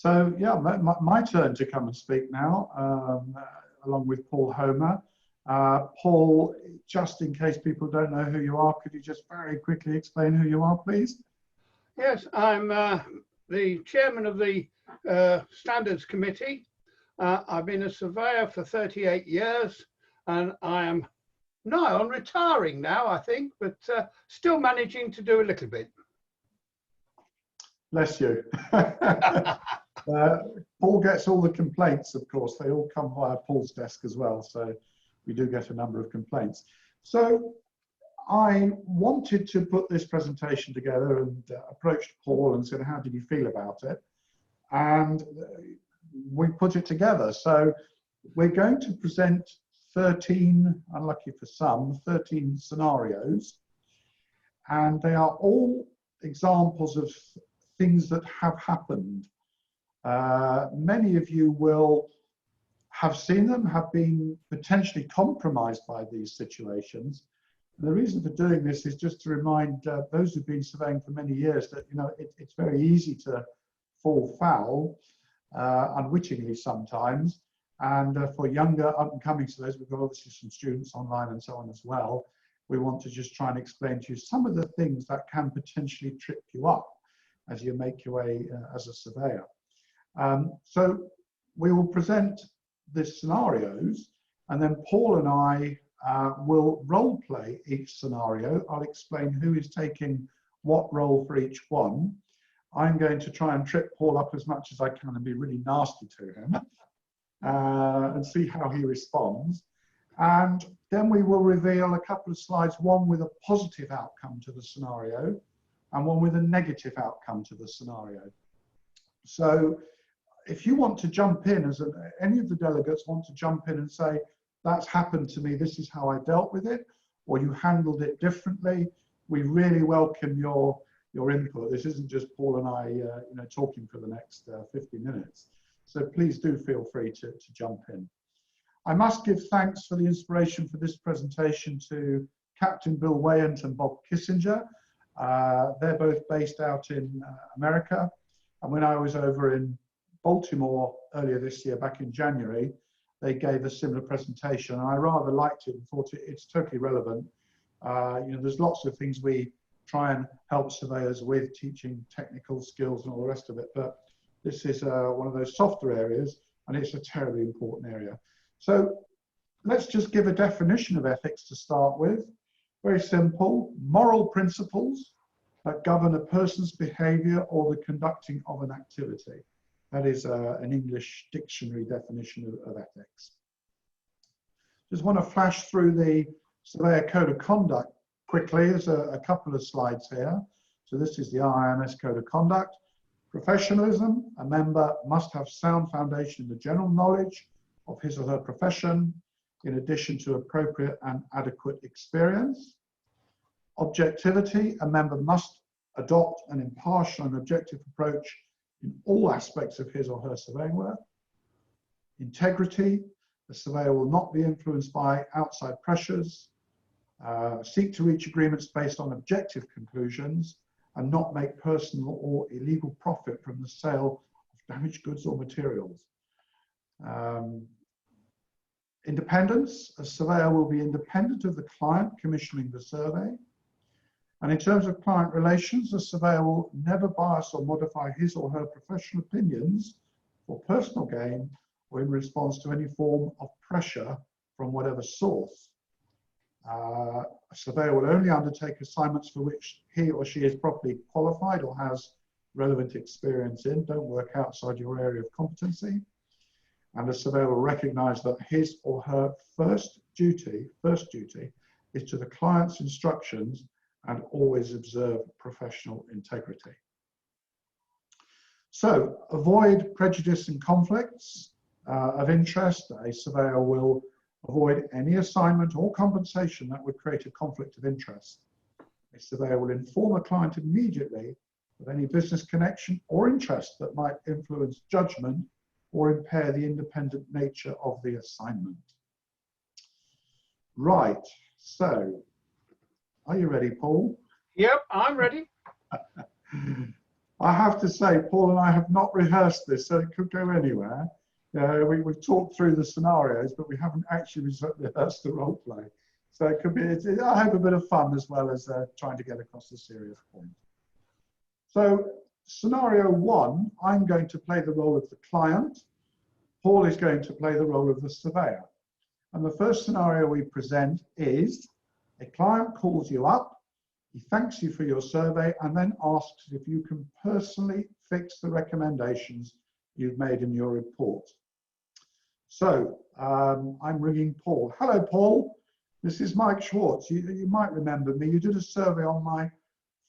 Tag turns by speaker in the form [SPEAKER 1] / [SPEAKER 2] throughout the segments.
[SPEAKER 1] So yeah, my turn to come and speak now, along with Paul Homer. Paul, just in case people don't know who you are, could you just very quickly explain who you are, please?
[SPEAKER 2] Yes, I'm the chairman of the Standards Committee. I've been a surveyor for 38 years, and I am nigh on retiring now, I think, but still managing to do a little bit.
[SPEAKER 1] Bless you. Paul gets all the complaints, of course. They all come via Paul's desk as well, so we do get a number of complaints. So I wanted to put this presentation together and approached Paul and said, how did you feel about it? And we put it together. So we're going to present 13, unlucky for some, 13 scenarios, and they are all examples of things that have happened. Many of you will have seen them, have been potentially compromised by these situations. And the reason for doing this is just to remind those who've been surveying for many years that, you know, it's very easy to fall foul, unwittingly sometimes. And for younger up-and-coming surveyors, we've got obviously some students online and so on as well. We want to just try and explain to you some of the things that can potentially trip you up as you make your way as a surveyor. So we will present the scenarios, and then Paul and I will role play each scenario. I'll explain who is taking what role for each one. I'm going to try and trip Paul up as much as I can and be really nasty to him and see how he responds. And then we will reveal a couple of slides, one with a positive outcome to the scenario and one with a negative outcome to the scenario. So if you want to jump in, as any of the delegates want to jump in and say, that's happened to me, this is how I dealt with it, or you handled it differently, we really welcome your input. This isn't just Paul and I you know, talking for the next 50 minutes. So please do feel free to jump in. I must give thanks for the inspiration for this presentation to Captain Bill Wayant and Bob Kissinger. They're both based out in America. And when I was over in Baltimore earlier this year, back in January, they gave a similar presentation. And I rather liked it and thought it's totally relevant. You know, there's lots of things we try and help surveyors with, teaching technical skills and all the rest of it. But this is one of those softer areas, and it's a terribly important area. So let's just give a definition of ethics to start with. Very simple: moral principles that govern a person's behavior or the conducting of an activity. That is an English dictionary definition of ethics. Just want to flash through the Surveyor Code of Conduct quickly. There's a couple of slides here. So this is the IIMS Code of Conduct. Professionalism: a member must have sound foundation in the general knowledge of his or her profession, in addition to appropriate and adequate experience. Objectivity: a member must adopt an impartial and objective approach in all aspects of his or her surveying work. Integrity: the surveyor will not be influenced by outside pressures, seek to reach agreements based on objective conclusions, and not make personal or illegal profit from the sale of damaged goods or materials. Independence: a surveyor will be independent of the client commissioning the survey. And in terms of client relations, a surveyor will never bias or modify his or her professional opinions for personal gain or in response to any form of pressure from whatever source. A surveyor will only undertake assignments for which he or she is properly qualified or has relevant experience in. Don't work outside your area of competency. And a surveyor will recognize that his or her first duty is to the client's instructions and always observe professional integrity. So avoid prejudice and conflicts of interest. A surveyor will avoid any assignment or compensation that would create a conflict of interest. A surveyor will inform a client immediately of any business connection or interest that might influence judgment or impair the independent nature of the assignment. Right, so are you ready, Paul?
[SPEAKER 2] Yep, I'm ready.
[SPEAKER 1] I have to say, Paul and I have not rehearsed this, so it could go anywhere. We've talked through the scenarios, but we haven't actually rehearsed the role play. So it could be, I hope, a bit of fun as well as trying to get across the serious point. So scenario 1, I'm going to play the role of the client. Paul is going to play the role of the surveyor. And the first scenario we present is a client calls you up, he thanks you for your survey and then asks if you can personally fix the recommendations you've made in your report. So I'm ringing Paul. Hello, Paul. This is Mike Schwarz. You might remember me. You did a survey on my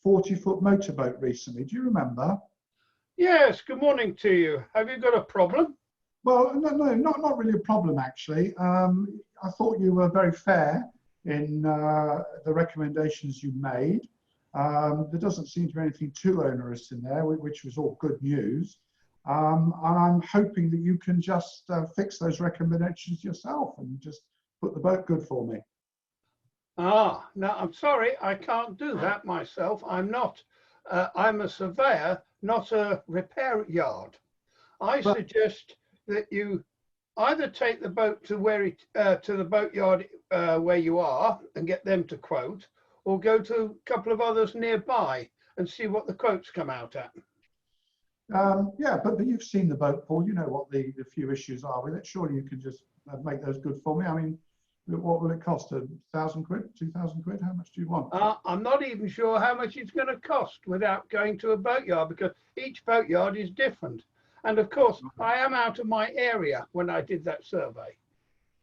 [SPEAKER 1] 40-foot motorboat recently. Do you remember?
[SPEAKER 2] Yes, good morning to you. Have you got a problem?
[SPEAKER 1] Well, no, not really a problem, actually. I thought you were very fair in the recommendations you made. There doesn't seem to be anything too onerous in there, which was all good news. And I'm hoping that you can just fix those recommendations yourself and just put the boat good for me.
[SPEAKER 2] No, I'm sorry, I can't do that myself. I'm a surveyor, not a repair yard. I suggest that you either take the boat to to the boatyard where you are and get them to quote, or go to a couple of others nearby and see what the quotes come out at.
[SPEAKER 1] Yeah, but you've seen the boat, Paul. You know what the few issues are with it. Surely you can just make those good for me. I mean, what will it cost? 1,000 quid? 2,000 quid? How much do you want?
[SPEAKER 2] I'm not even sure how much it's going to cost without going to a boatyard, because each boatyard is different. And of course, I am out of my area when I did that survey.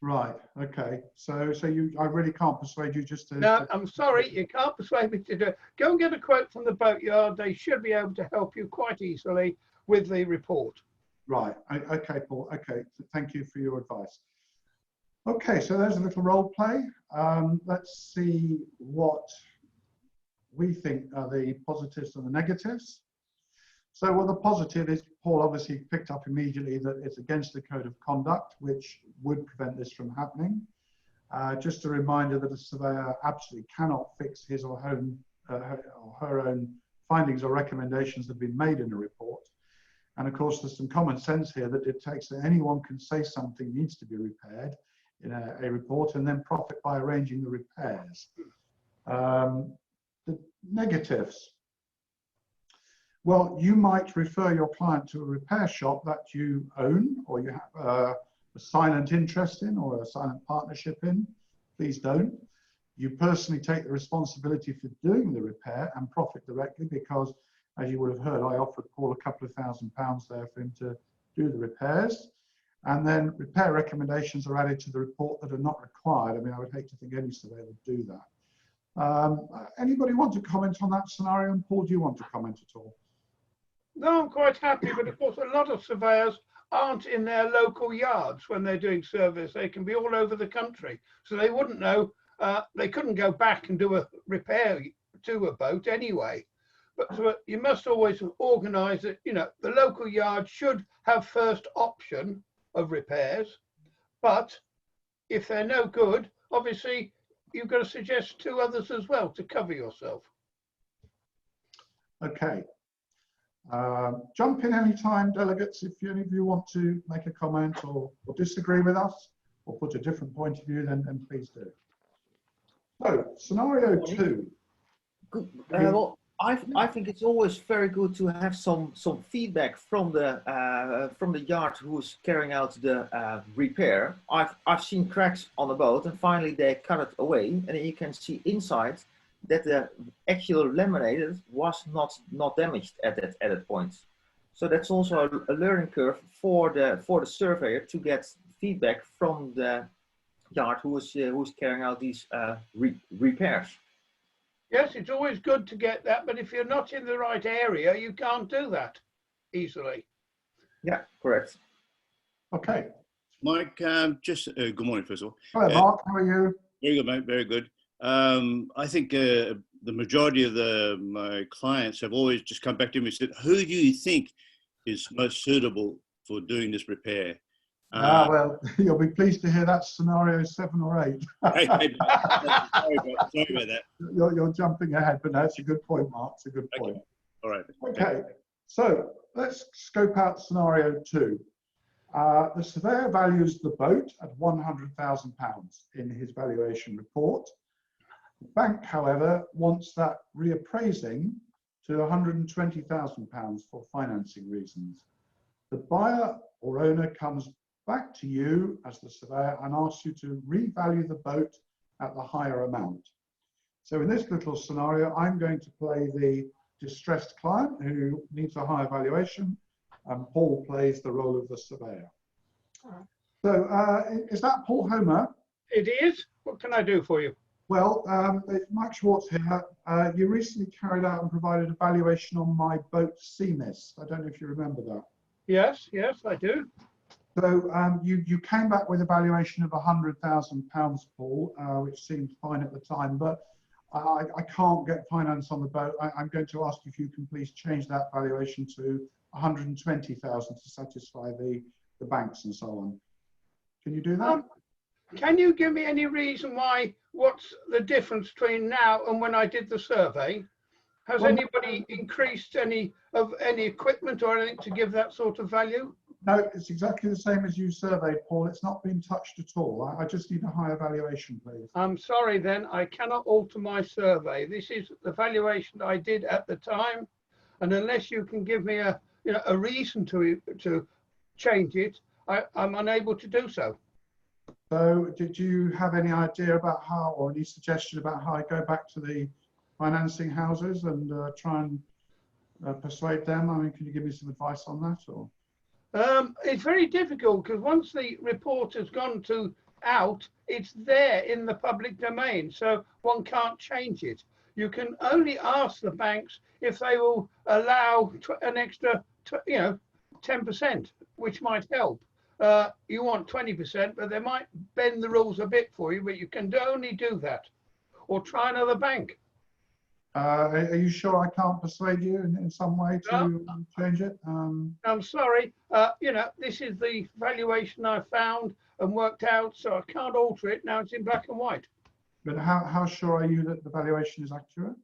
[SPEAKER 1] Right. Okay. So I really can't persuade you just to.
[SPEAKER 2] No, I'm sorry, you can't persuade me to do it. Go and get a quote from the boatyard. They should be able to help you quite easily with the report.
[SPEAKER 1] Right. Okay, Paul. Okay. Thank you for your advice. Okay. So there's a little role play. Let's see what we think are the positives and the negatives. So, well, the positive is Paul obviously picked up immediately that it's against the code of conduct, which would prevent this from happening. Just a reminder that a surveyor absolutely cannot fix his or her own findings or recommendations that have been made in a report. And of course, there's some common sense here that dictates that anyone can say something needs to be repaired in a report and then profit by arranging the repairs. The negatives. Well, you might refer your client to a repair shop that you own or you have a silent interest in or a silent partnership in. Please don't. You personally take the responsibility for doing the repair and profit directly because, as you would have heard, I offered Paul a couple of £1,000 there for him to do the repairs. And then repair recommendations are added to the report that are not required. I mean, I would hate to think any surveyor would do that. Anybody want to comment on that scenario? And Paul, do you want to comment at all?
[SPEAKER 2] No, I'm quite happy, but of course a lot of surveyors aren't in their local yards when they're doing surveys. They can be all over the country, so they wouldn't know, they couldn't go back and do a repair to a boat anyway. But so you must always organise it, you know, the local yard should have first option of repairs, but if they're no good, obviously you've got to suggest 2 others as well to cover yourself.
[SPEAKER 1] Okay. Jump in any time, delegates, if any of you want to make a comment or disagree with us or put a different point of view, then please do. So, scenario 2.
[SPEAKER 3] Well, I think it's always very good to have some feedback from the yard who's carrying out the repair. I've seen cracks on the boat, and finally they cut it away, and then you can see inside that the actual laminated was not damaged at that point. So that's also a learning curve for the surveyor to get feedback from the yard who's carrying out these repairs.
[SPEAKER 2] Yes, it's always good to get that, but if you're not in the right area, you can't do that easily.
[SPEAKER 3] Yeah, correct.
[SPEAKER 1] Okay.
[SPEAKER 4] Mike, good morning, first of all.
[SPEAKER 1] Hello, Mark. How are you?
[SPEAKER 4] Very good, mate. Very good. I think the majority of my clients have always just come back to me and said, who do you think is most suitable for doing this repair?
[SPEAKER 1] Well, you'll be pleased to hear that's scenario 7 or 8.
[SPEAKER 4] Sorry about that.
[SPEAKER 1] You're jumping ahead, but no, it's a good point, Mark. It's a good point.
[SPEAKER 4] Okay. All right.
[SPEAKER 1] Okay. So let's scope out scenario 2. The surveyor values the boat at £100,000 in his valuation report. The bank, however, wants that reappraising to £120,000 for financing reasons. The buyer or owner comes back to you as the surveyor and asks you to revalue the boat at the higher amount. So in this little scenario, I'm going to play the distressed client who needs a higher valuation, and Paul plays the role of the surveyor. So is that Paul Homer?
[SPEAKER 2] It is. What can I do for you?
[SPEAKER 1] Well, it's Mike Schwarz here. You recently carried out and provided a valuation on my boat Seamist. I don't know if you remember that.
[SPEAKER 2] Yes, I do.
[SPEAKER 1] So you came back with a valuation of £100,000, Paul, which seemed fine at the time, but I can't get finance on the boat. I'm going to ask if you can please change that valuation to 120,000 to satisfy the banks and so on. Can you do that?
[SPEAKER 2] Can you give me any reason why? What's the difference between now and when I did the survey? Has anybody increased any equipment or anything to give that sort of value?
[SPEAKER 1] No, it's exactly the same as you surveyed, Paul. It's not been touched at all. I just need a higher valuation, please.
[SPEAKER 2] I'm sorry then, I cannot alter my survey. This is the valuation I did at the time, and unless you can give me a reason to change it, I'm unable to do so.
[SPEAKER 1] So did you have any idea about how, or any suggestion about how I go back to the financing houses and try and persuade them? I mean, can you give me some advice on that? Or
[SPEAKER 2] it's very difficult because once the report has gone out, it's there in the public domain, so one can't change it. You can only ask the banks if they will allow an extra, 10%, which might help. You want 20%, but they might bend the rules a bit for you, but you can only do that, or try another bank.
[SPEAKER 1] are you sure I can't persuade you in some way to change it?
[SPEAKER 2] I'm sorry, this is the valuation I found and worked out, so I can't alter it. Now it's in black and white.
[SPEAKER 1] But how sure are you that the valuation is accurate?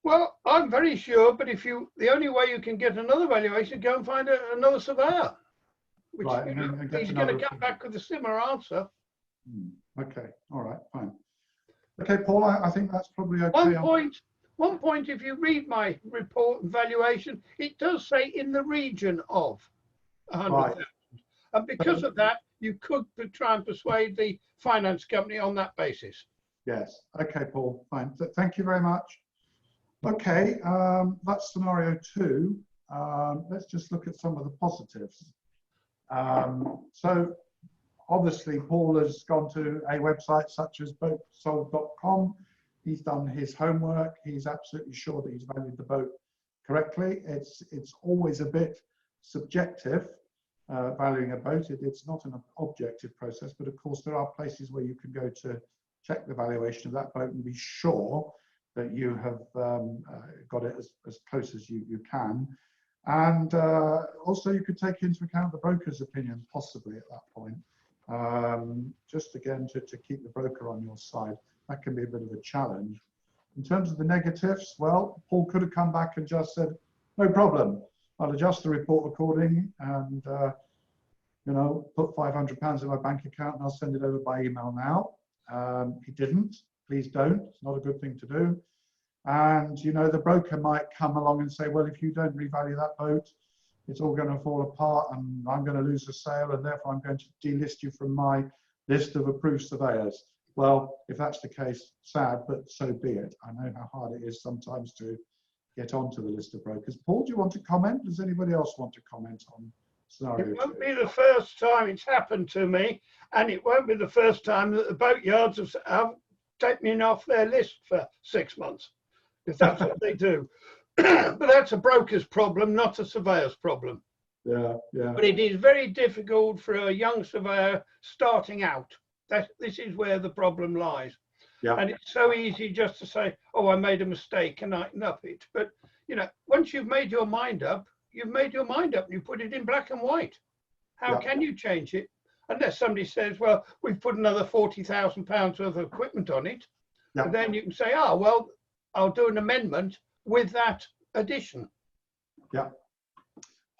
[SPEAKER 2] Well, I'm very sure, but the only way you can get another valuation, go and find another surveyor. Which,
[SPEAKER 1] right,
[SPEAKER 2] he's going to come back with a similar answer.
[SPEAKER 1] Okay, all right, fine. Okay, Paul, I think that's probably okay.
[SPEAKER 2] One point, if you read my report and valuation, it does say in the region of 100,000. Right. And because of that, you could try and persuade the finance company on that basis.
[SPEAKER 1] Yes, okay, Paul, fine. Thank you very much. Okay, that's scenario 2. Let's just look at some of the positives. So obviously Paul has gone to a website such as boatsold.com. He's done his homework. He's absolutely sure that he's valued the boat correctly. It's always a bit subjective, valuing a boat. It's not an objective process, but of course there are places where you can go to check the valuation of that boat and be sure that you have got it as close as you can. And also you could take into account the broker's opinion possibly at that point. Just again to keep the broker on your side. That can be a bit of a challenge. In terms of the negatives, well, Paul could have come back and just said, no problem, I'll adjust the report accordingly and put £500 in my bank account and I'll send it over by email now. He didn't. Please don't. It's not a good thing to do. And the broker might come along and say, well, if you don't revalue that boat, it's all going to fall apart and I'm going to lose the sale and therefore I'm going to delist you from my list of approved surveyors. Well, if that's the case, sad, but so be it. I know how hard it is sometimes to get onto the list of brokers. Paul, do you want to comment? Does anybody else want to comment on scenario 2?
[SPEAKER 2] It won't be the first time it's happened to me, and it won't be the first time that the boat yards have taken me off their list for 6 months, if that's what they do. But that's a broker's problem, not a surveyor's problem.
[SPEAKER 1] Yeah.
[SPEAKER 2] But it is very difficult for a young surveyor starting out. This is where the problem lies.
[SPEAKER 1] Yeah.
[SPEAKER 2] And it's so easy just to say, oh, I made a mistake and I up it. But, once you've made your mind up, you've made your mind up and you put it in black and white. How can you change it? Unless somebody says, well, we've put another £40,000 worth of equipment on it.
[SPEAKER 1] Yeah.
[SPEAKER 2] And then you can say, oh, well, I'll do an amendment with that addition.
[SPEAKER 1] Yeah.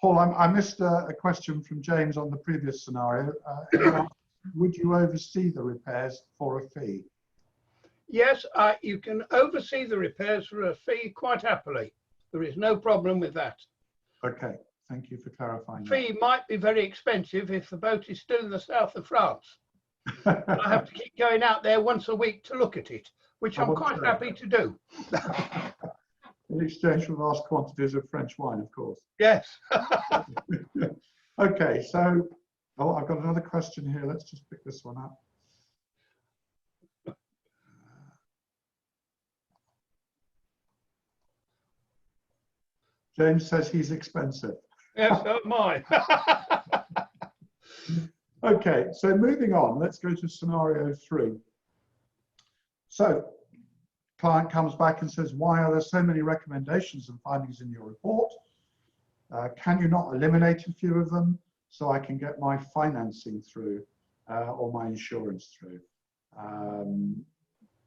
[SPEAKER 1] Paul, I missed a question from James on the previous scenario. He asked, would you oversee the repairs for a fee?
[SPEAKER 2] Yes, you can oversee the repairs for a fee quite happily. There is no problem with that.
[SPEAKER 1] Okay, thank you for clarifying
[SPEAKER 2] The fee might be very expensive if the boat is still in the south of France.
[SPEAKER 1] that.
[SPEAKER 2] I have to keep going out there once a week to look at it, which I'm quite happy to do.
[SPEAKER 1] In exchange for vast quantities of French wine, of course.
[SPEAKER 2] Yes.
[SPEAKER 1] Okay, so I've got another question here. Let's just pick this one up. James says he's expensive.
[SPEAKER 2] Yes, so am I.
[SPEAKER 1] Okay, so moving on, let's go to scenario 3. So, client comes back and says, why are there so many recommendations and findings in your report? Can you not eliminate a few of them so I can get my financing through or my insurance through?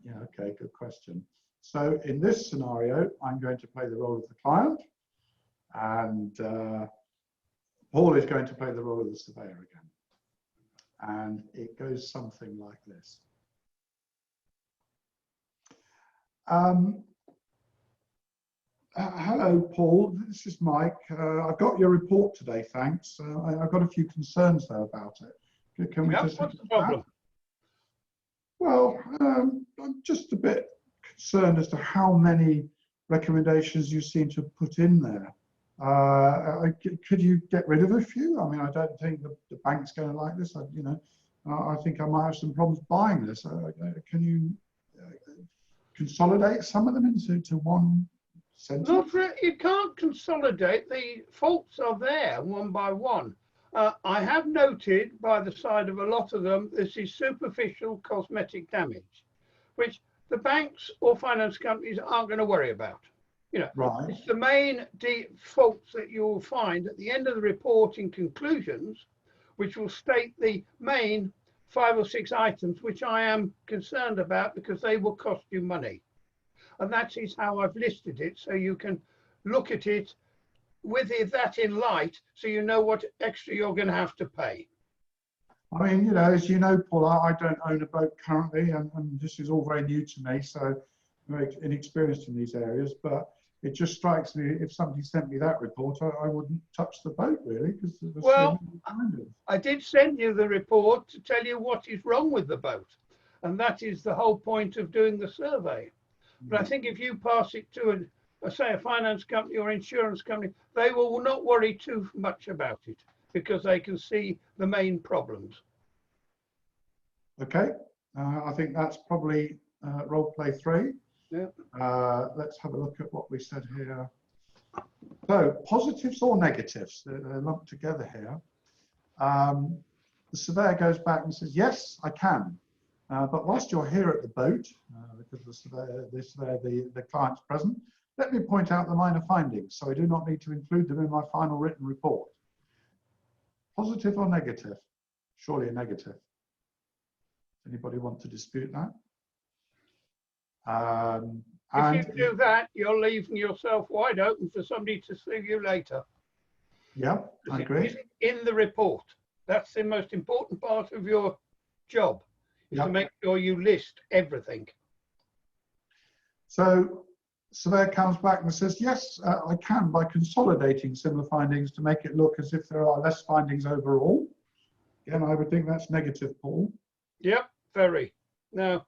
[SPEAKER 1] Yeah, okay, good question. So in this scenario, I'm going to play the role of the client, and Paul is going to play the role of the surveyor again. And it goes something like this. Hello, Paul. This is Mike. I've got your report today, thanks. I've got a few concerns though about it. Can we just?
[SPEAKER 2] What's the problem?
[SPEAKER 1] Well, I'm just a bit concerned as to how many recommendations you seem to put in there. Could you get rid of a few? I mean, I don't think the bank's going to like this. I think I might have some problems buying this. Can you consolidate some of them into one sentence?
[SPEAKER 2] Not really. You can't consolidate. The faults are there one by one. I have noted by the side of a lot of them, this is superficial cosmetic damage, which the banks or finance companies aren't going to worry about. You know,
[SPEAKER 1] Right.
[SPEAKER 2] it's the main faults that you will find at the end of the report in conclusions, which will state the main 5 or 6 items which I am concerned about because they will cost you money. And that is how I've listed it, so you can look at it with that in light, so you know what extra you're going to have to pay.
[SPEAKER 1] I mean, you know, as you know, Paul, I don't own a boat currently, and this is all very new to me, so I'm very inexperienced in these areas. But it just strikes me, if somebody sent me that report, I wouldn't touch the boat really, because
[SPEAKER 2] well, I did send you the report to tell you what is wrong with the boat, and that is the whole point of doing the survey. But I think if you pass it to say a finance company or insurance company, they will not worry too much about it because they can see the main problems.
[SPEAKER 1] Okay, I think that's probably role play 3.
[SPEAKER 2] Yeah.
[SPEAKER 1] Let's have a look at what we said here. So positives or negatives, they're lumped together here. The surveyor goes back and says, yes, I can. But whilst you're here at the boat, because the client's present, let me point out the minor findings, so I do not need to include them in my final written report. Positive or negative? Surely a negative. Anybody want to dispute that?
[SPEAKER 2] If you do that, you're leaving yourself wide open for somebody to sue you later.
[SPEAKER 1] Yeah, I agree.
[SPEAKER 2] It's in the report. That's the most important part of your job, is to make sure you list everything.
[SPEAKER 1] So surveyor comes back and says, yes, I can, by consolidating similar findings to make it look as if there are less findings overall. Again, I would think that's negative, Paul.
[SPEAKER 2] Yep, very. No.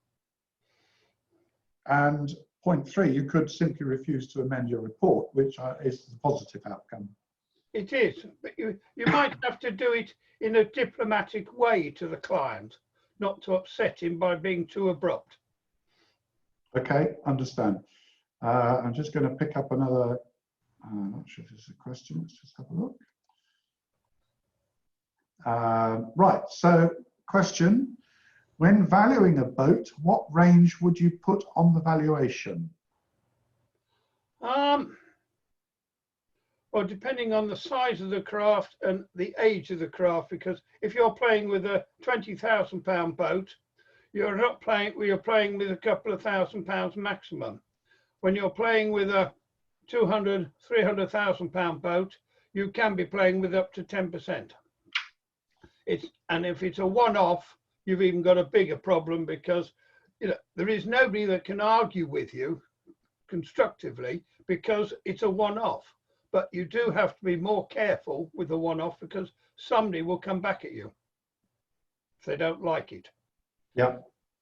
[SPEAKER 1] And point 3, you could simply refuse to amend your report, which is the positive outcome.
[SPEAKER 2] It is, but you might have to do it in a diplomatic way to the client, not to upset him by being too abrupt.
[SPEAKER 1] Okay, understand. I'm just going to pick up another, I'm not sure if this is a question, let's just have a look. Right, so question, when valuing a boat, what range would you put on the valuation?
[SPEAKER 2] Well, depending on the size of the craft and the age of the craft, because if you're playing with a £20,000 boat, you're not playing, you're playing with a couple of £1,000 maximum. When you're playing with a 200, 300,000 pound boat, you can be playing with up to 10%. And if it's a one-off, you've even got a bigger problem, because there is nobody that can argue with you constructively, because it's a one-off. But you do have to be more careful with the one-off, because somebody will come back at you if they don't like it.
[SPEAKER 1] Yeah.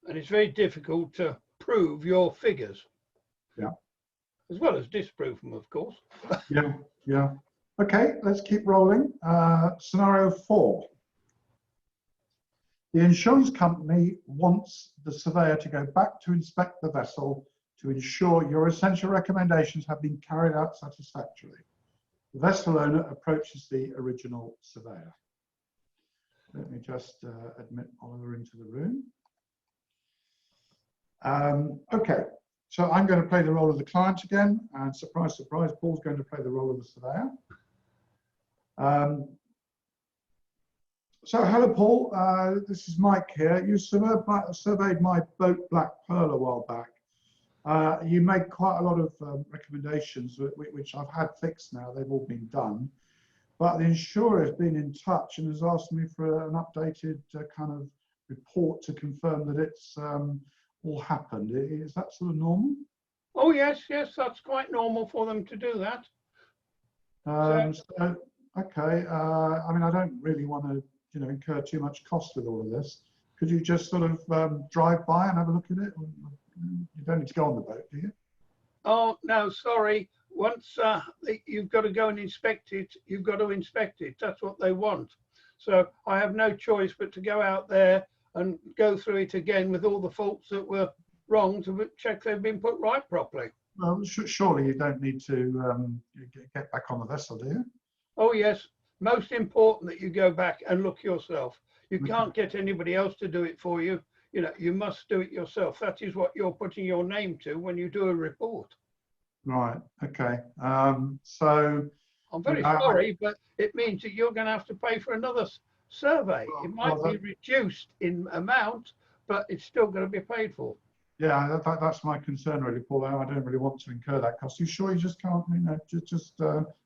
[SPEAKER 2] And it's very difficult to prove your figures.
[SPEAKER 1] Yeah.
[SPEAKER 2] As well as disprove them, of course.
[SPEAKER 1] Yeah, yeah. Okay, let's keep rolling. Scenario 4. The insurance company wants the surveyor to go back to inspect the vessel to ensure your essential recommendations have been carried out satisfactorily. The vessel owner approaches the original surveyor. Let me just admit Oliver into the room. Okay, so I'm going to play the role of the client again, and surprise, surprise, Paul's going to play the role of the surveyor. So hello, Paul. This is Mike here. You surveyed my boat Black Pearl a while back. You made quite a lot of recommendations, which I've had fixed now. They've all been done. But the insurer has been in touch and has asked me for an updated kind of report to confirm that it's all happened. Is that sort of normal?
[SPEAKER 2] Oh, yes, that's quite normal for them to do that.
[SPEAKER 1] So, okay. I mean, I don't really want to, incur too much cost with all of this. Could you just sort of drive by and have a look at it? You don't need to go on the boat, do you?
[SPEAKER 2] Oh, no, sorry. Once you've got to go and inspect it, you've got to inspect it. That's what they want. So I have no choice but to go out there and go through it again with all the faults that were wrong to check they've been put right properly.
[SPEAKER 1] Well, surely you don't need to get back on the vessel, do you?
[SPEAKER 2] Oh, yes. Most important that you go back and look yourself. You can't get anybody else to do it for you. You must do it yourself. That is what you're putting your name to when you do a report.
[SPEAKER 1] Right. Okay. So
[SPEAKER 2] I'm very sorry, but it means that you're going to have to pay for another survey. It might be reduced in amount, but it's still going to be paid for.
[SPEAKER 1] Yeah, that's my concern, really, Paul. I don't really want to incur that cost. You sure you just can't, just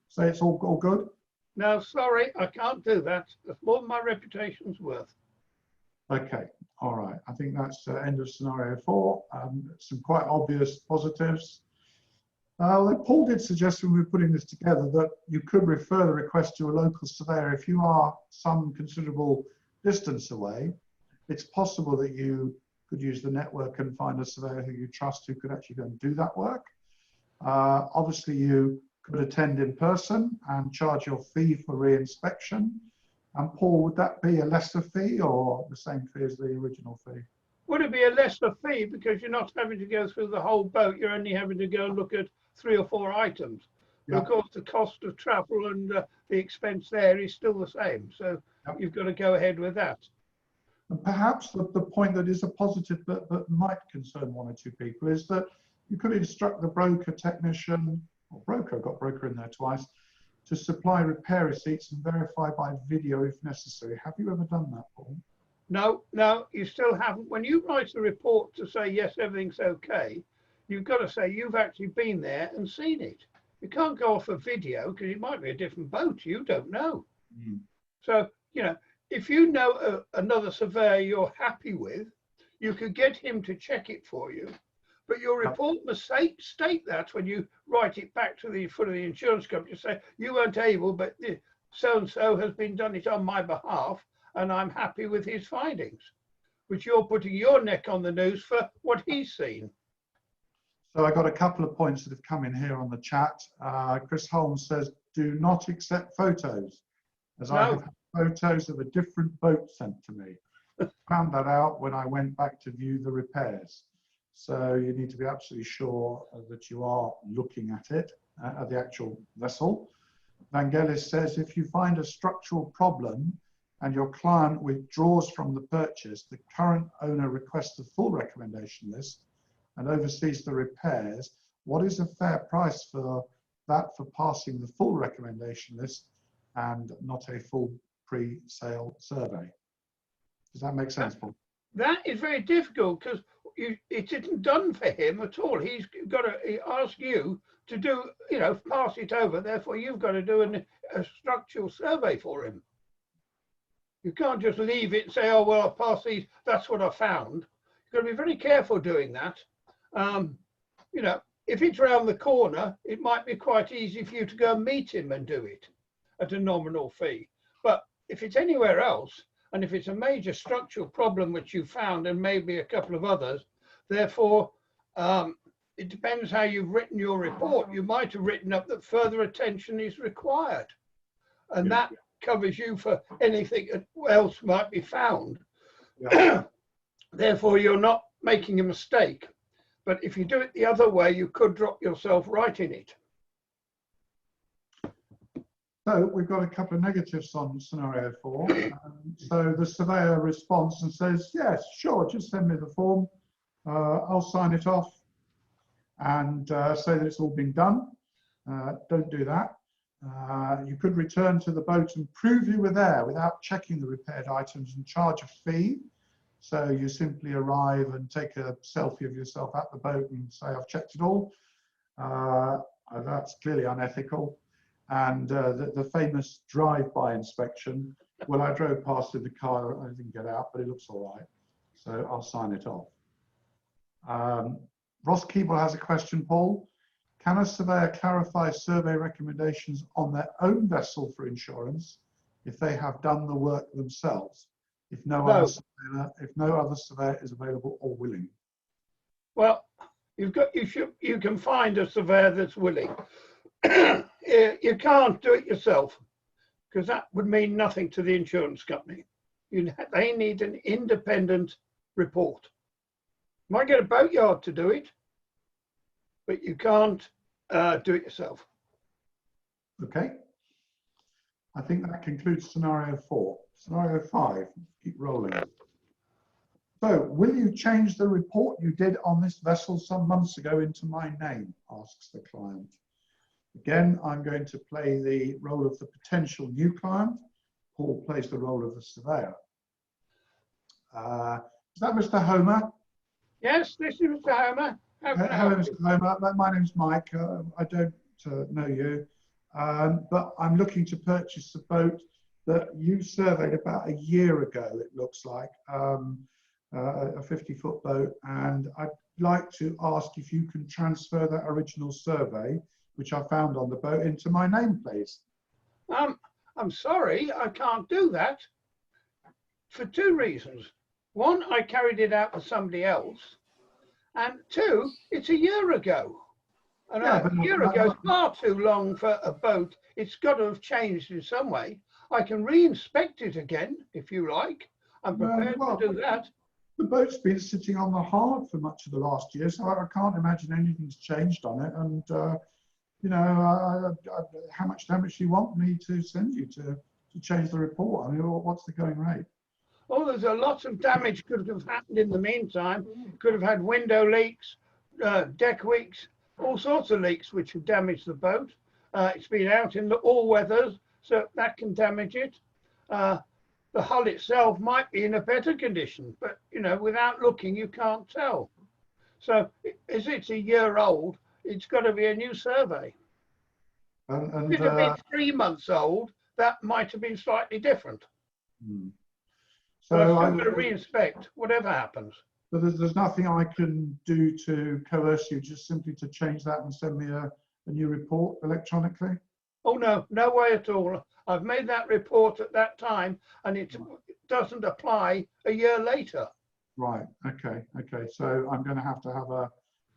[SPEAKER 1] say it's all good?
[SPEAKER 2] No, sorry, I can't do that. That's more than my reputation's worth.
[SPEAKER 1] Okay. All right. I think that's end of scenario 4. Some quite obvious positives. Paul did suggest when we were putting this together that you could refer the request to a local surveyor if you are some considerable distance away. It's possible that you could use the network and find a surveyor who you trust who could actually go and do that work. Obviously, you could attend in person and charge your fee for re-inspection. And Paul, would that be a lesser fee or the same fee as the original fee?
[SPEAKER 2] Would it be a lesser fee because you're not having to go through the whole boat? You're only having to go and look at 3 or 4 items. Yeah. Of course, the cost of travel and the expense there is still the same. So you've got to go ahead with that.
[SPEAKER 1] And perhaps the point that is a positive but might concern 1 or 2 people is that you could instruct the broker technician, or broker, I've got broker in there twice, to supply repair receipts and verify by video if necessary. Have you ever done that, Paul?
[SPEAKER 2] No, you still haven't. When you write a report to say, yes, everything's okay, you've got to say you've actually been there and seen it. You can't go off a video because it might be a different boat. You don't know. Mm. So, if you know another surveyor you're happy with, you could get him to check it for you. But your report must state that when you write it back to the insurance company, you say, you weren't able, but so-and-so has been done it on my behalf, and I'm happy with his findings, which you're putting your neck on the noose for what he's seen.
[SPEAKER 1] So I got a couple of points that have come in here on the chat. Chris Holmes says, do not accept photos, as I have had photos of a different boat sent to me. Found that out when I went back to view the repairs. So you need to be absolutely sure that you are looking at it, at the actual vessel. Vangelis says, if you find a structural problem and your client withdraws from the purchase, the current owner requests a full recommendation list and oversees the repairs, what is a fair price for that for passing the full recommendation list and not a full pre-sale survey? Does that make sense, Paul?
[SPEAKER 2] That is very difficult because it isn't done for him at all. He's got to ask you to do, you know, pass it over. Therefore, you've got to do a structural survey for him. You can't just leave it and say, oh, well, I passed these, that's what I found. You've got to be very careful doing that. You know, if it's around the corner, it might be quite easy for you to go and meet him and do it at a nominal fee. But if it's anywhere else, and if it's a major structural problem which you found and maybe a couple of others, therefore, it depends how you've written your report. You might have written up that further attention is required. And that covers you for anything else might be found.
[SPEAKER 1] Yeah.
[SPEAKER 2] Therefore, you're not making a mistake. But if you do it the other way, you could drop yourself right in it.
[SPEAKER 1] So we've got a couple of negatives on scenario 4. So the surveyor responds and says, yes, sure, just send me the form. I'll sign it off and say that it's all been done. Don't do that. You could return to the boat and prove you were there without checking the repaired items and charge a fee. So you simply arrive and take a selfie of yourself at the boat and say, I've checked it all. That's clearly unethical. And the famous drive-by inspection, well, I drove past in the car, I didn't get out, but it looks all right. So I'll sign it off. Ross Keeble has a question, Paul. Can a surveyor clarify survey recommendations on their own vessel for insurance if they have done the work themselves, if no other surveyor is available or willing?
[SPEAKER 2] Well, you can find a surveyor that's willing. You can't do it yourself because that would mean nothing to the insurance company. They need an independent report. You might get a boatyard to do it, but you can't do it yourself.
[SPEAKER 1] Okay. I think that concludes scenario 4. Scenario 5, keep rolling. So, will you change the report you did on this vessel some months ago into my name? Asks the client. Again, I'm going to play the role of the potential new client. Paul plays the role of the surveyor. Is that Mr. Homer?
[SPEAKER 2] Yes, this is Mr. Homer.
[SPEAKER 1] Hello, Mr. Homer. My name's Mike. I don't know you, but I'm looking to purchase a boat that you surveyed about a year ago, it looks like, a 50-foot boat. And I'd like to ask if you can transfer that original survey, which I found on the boat, into my name, please.
[SPEAKER 2] I'm sorry, I can't do that for 2 reasons. 1, I carried it out with somebody else. And 2, it's a year ago. And a year ago is far too long for a boat. It's got to have changed in some way. I can re-inspect it again, if you like. I'm prepared to do that.
[SPEAKER 1] The boat's been sitting on the hard for much of the last year, so I can't imagine anything's changed on it. And, you know, how much do you want me to send you to change the report? I mean, what's the going rate?
[SPEAKER 2] Oh, there's a lot of damage could have happened in the meantime. Could have had window leaks, deck leaks, all sorts of leaks which have damaged the boat. It's been out in all weathers, so that can damage it. The hull itself might be in a better condition, but you know, without looking, you can't tell. So, as it's a year old, it's got to be a new survey. If it had been 3 months old, that might have been slightly different. So I'm going to re-inspect whatever happens.
[SPEAKER 1] So there's nothing I can do to coerce you, just simply to change that and send me a new report electronically?
[SPEAKER 2] Oh, no, no way at all. I've made that report at that time and it doesn't apply a year later.
[SPEAKER 1] Right, okay. So I'm going to have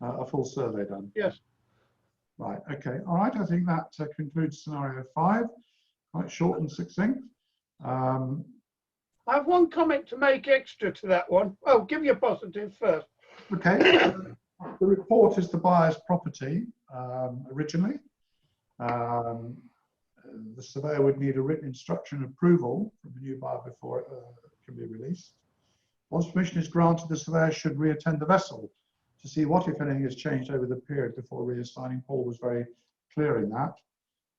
[SPEAKER 1] a full survey done?
[SPEAKER 2] Yes.
[SPEAKER 1] Right, okay. All right, I think that concludes scenario 5. Quite short and succinct.
[SPEAKER 2] I have one comment to make extra to that one. Oh, give you a positive first.
[SPEAKER 1] Okay. The report is the buyer's property originally. The surveyor would need a written instruction approval from the new buyer before it can be released. Once permission is granted, the surveyor should re-attend the vessel to see what, if anything, has changed over the period before reassigning. Paul was very clear in that.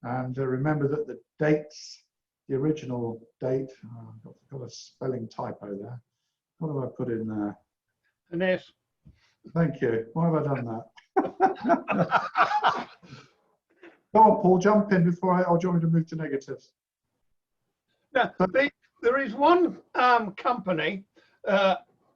[SPEAKER 1] And remember that the dates, the original date, I've got a spelling typo there. What have I put in there?
[SPEAKER 2] An S.
[SPEAKER 1] Thank you. Why have I done that? Go on, Paul, jump in before or do you want me to move to negatives?
[SPEAKER 2] Now, there is one company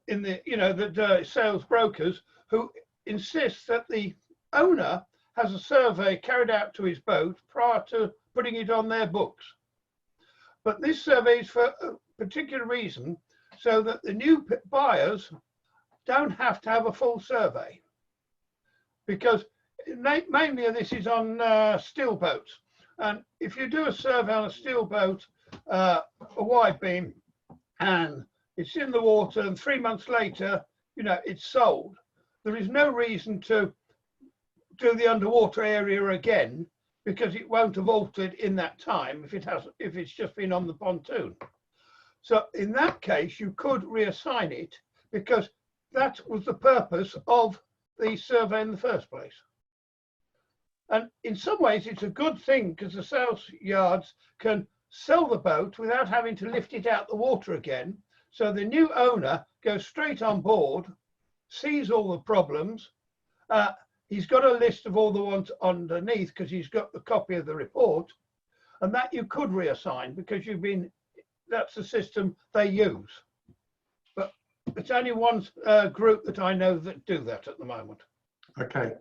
[SPEAKER 2] in the, that sales brokers who insists that the owner has a survey carried out to his boat prior to putting it on their books. But this survey is for a particular reason, so that the new buyers don't have to have a full survey. Because mainly this is on steel boats. And if you do a survey on a steel boat, a wide beam, and it's in the water, and 3 months later, it's sold, there is no reason to do the underwater area again, because it won't have altered in that time if it's just been on the pontoon. So in that case, you could reassign it, because that was the purpose of the survey in the first place. And in some ways, it's a good thing, because the sales yards can sell the boat without having to lift it out the water again. So the new owner goes straight on board, sees all the problems. He's got a list of all the ones underneath, because he's got the copy of the report, and that you could reassign, because that's the system they use. But it's only one group that I know that do that at the moment.
[SPEAKER 1] Okay.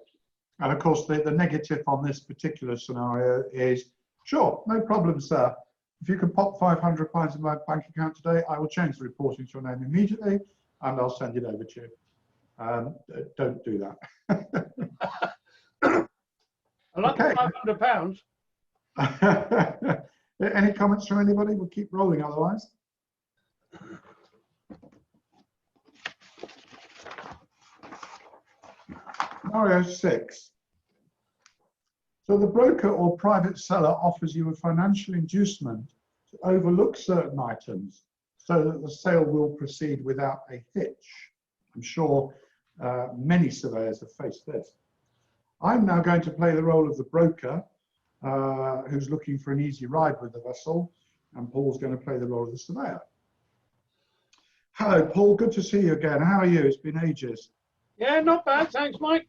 [SPEAKER 1] And of course, the negative on this particular scenario is, sure, no problem, sir. If you can pop £500 in my bank account today, I will change the reporting to your name immediately, and I'll send it over to you. Don't do that.
[SPEAKER 2] I like
[SPEAKER 1] Okay.
[SPEAKER 2] £500.
[SPEAKER 1] Any comments from anybody? We'll keep rolling otherwise. Scenario 6. So the broker or private seller offers you a financial inducement to overlook certain items so that the sale will proceed without a hitch. I'm sure many surveyors have faced this. I'm now going to play the role of the broker who's looking for an easy ride with the vessel, and Paul's going to play the role of the surveyor. Hello, Paul. Good to see you again. How are you? It's been ages.
[SPEAKER 2] Yeah, not bad. Thanks, Mike.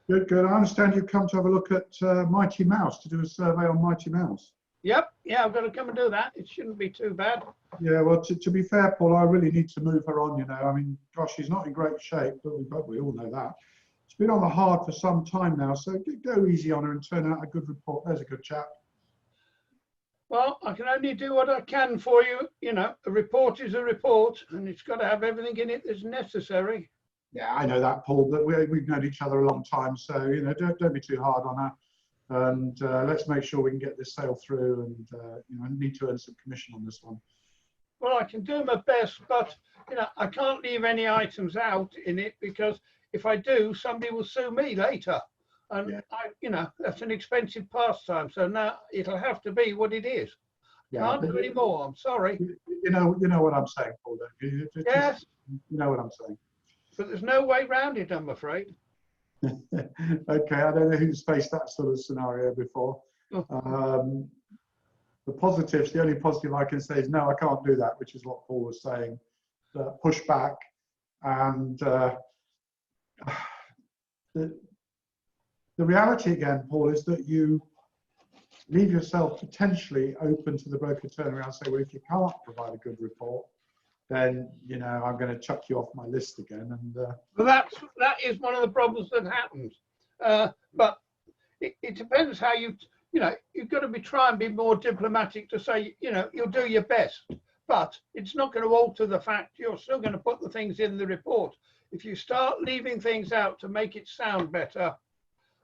[SPEAKER 1] Good, good. I understand you've come to have a look at Mighty Mouse, to do a survey on Mighty Mouse.
[SPEAKER 2] Yep. Yeah, I've got to come and do that. It shouldn't be too bad.
[SPEAKER 1] Yeah, well, to be fair, Paul, I really need to move her on, I mean, gosh, she's not in great shape, but we all know that. It's been on the hard for some time now, so go easy on her and turn out a good report. There's a good chap.
[SPEAKER 2] Well, I can only do what I can for you. A report is a report, and it's got to have everything in it that's necessary.
[SPEAKER 1] Yeah, I know that, Paul, but we've known each other a long time, so, don't be too hard on her. And let's make sure we can get this sale through, and, I need to earn some commission on this one.
[SPEAKER 2] Well, I can do my best, but, I can't leave any items out in it, because if I do, somebody will sue me later. And, yeah. That's an expensive pastime. So now it'll have to be what it is. Yeah, can't do any more. I'm sorry.
[SPEAKER 1] You know what I'm saying, Paul, don't you?
[SPEAKER 2] Yes.
[SPEAKER 1] You know what I'm saying.
[SPEAKER 2] But there's no way around it, I'm afraid.
[SPEAKER 1] Okay, I don't know who's faced that sort of scenario before. The positives, the only positive I can say is no, I can't do that, which is what Paul was saying. Push back, and the reality again, Paul, is that you leave yourself potentially open to the broker turn around and say, well, if you can't provide a good report, then I'm going to chuck you off my list again. And
[SPEAKER 2] well, that is one of the problems that happens. But it depends how you've got to try and be more diplomatic to say, you'll do your best, but it's not going to alter the fact you're still going to put the things in the report. If you start leaving things out to make it sound better,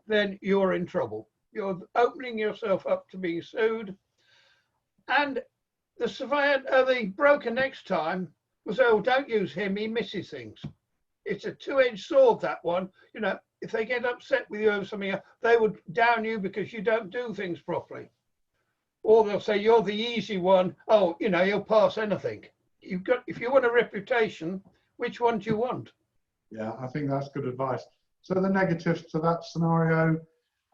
[SPEAKER 2] then you're in trouble. You're opening yourself up to being sued. And the surveyor, the broker next time will say, oh, don't use him, he misses things. It's a two-edged sword, that one. If they get upset with you over something, they would down you because you don't do things properly. Or they'll say, you're the easy one. Oh, you'll pass anything. If you want a reputation, which one do you want?
[SPEAKER 1] Yeah, I think that's good advice. So the negatives to that scenario,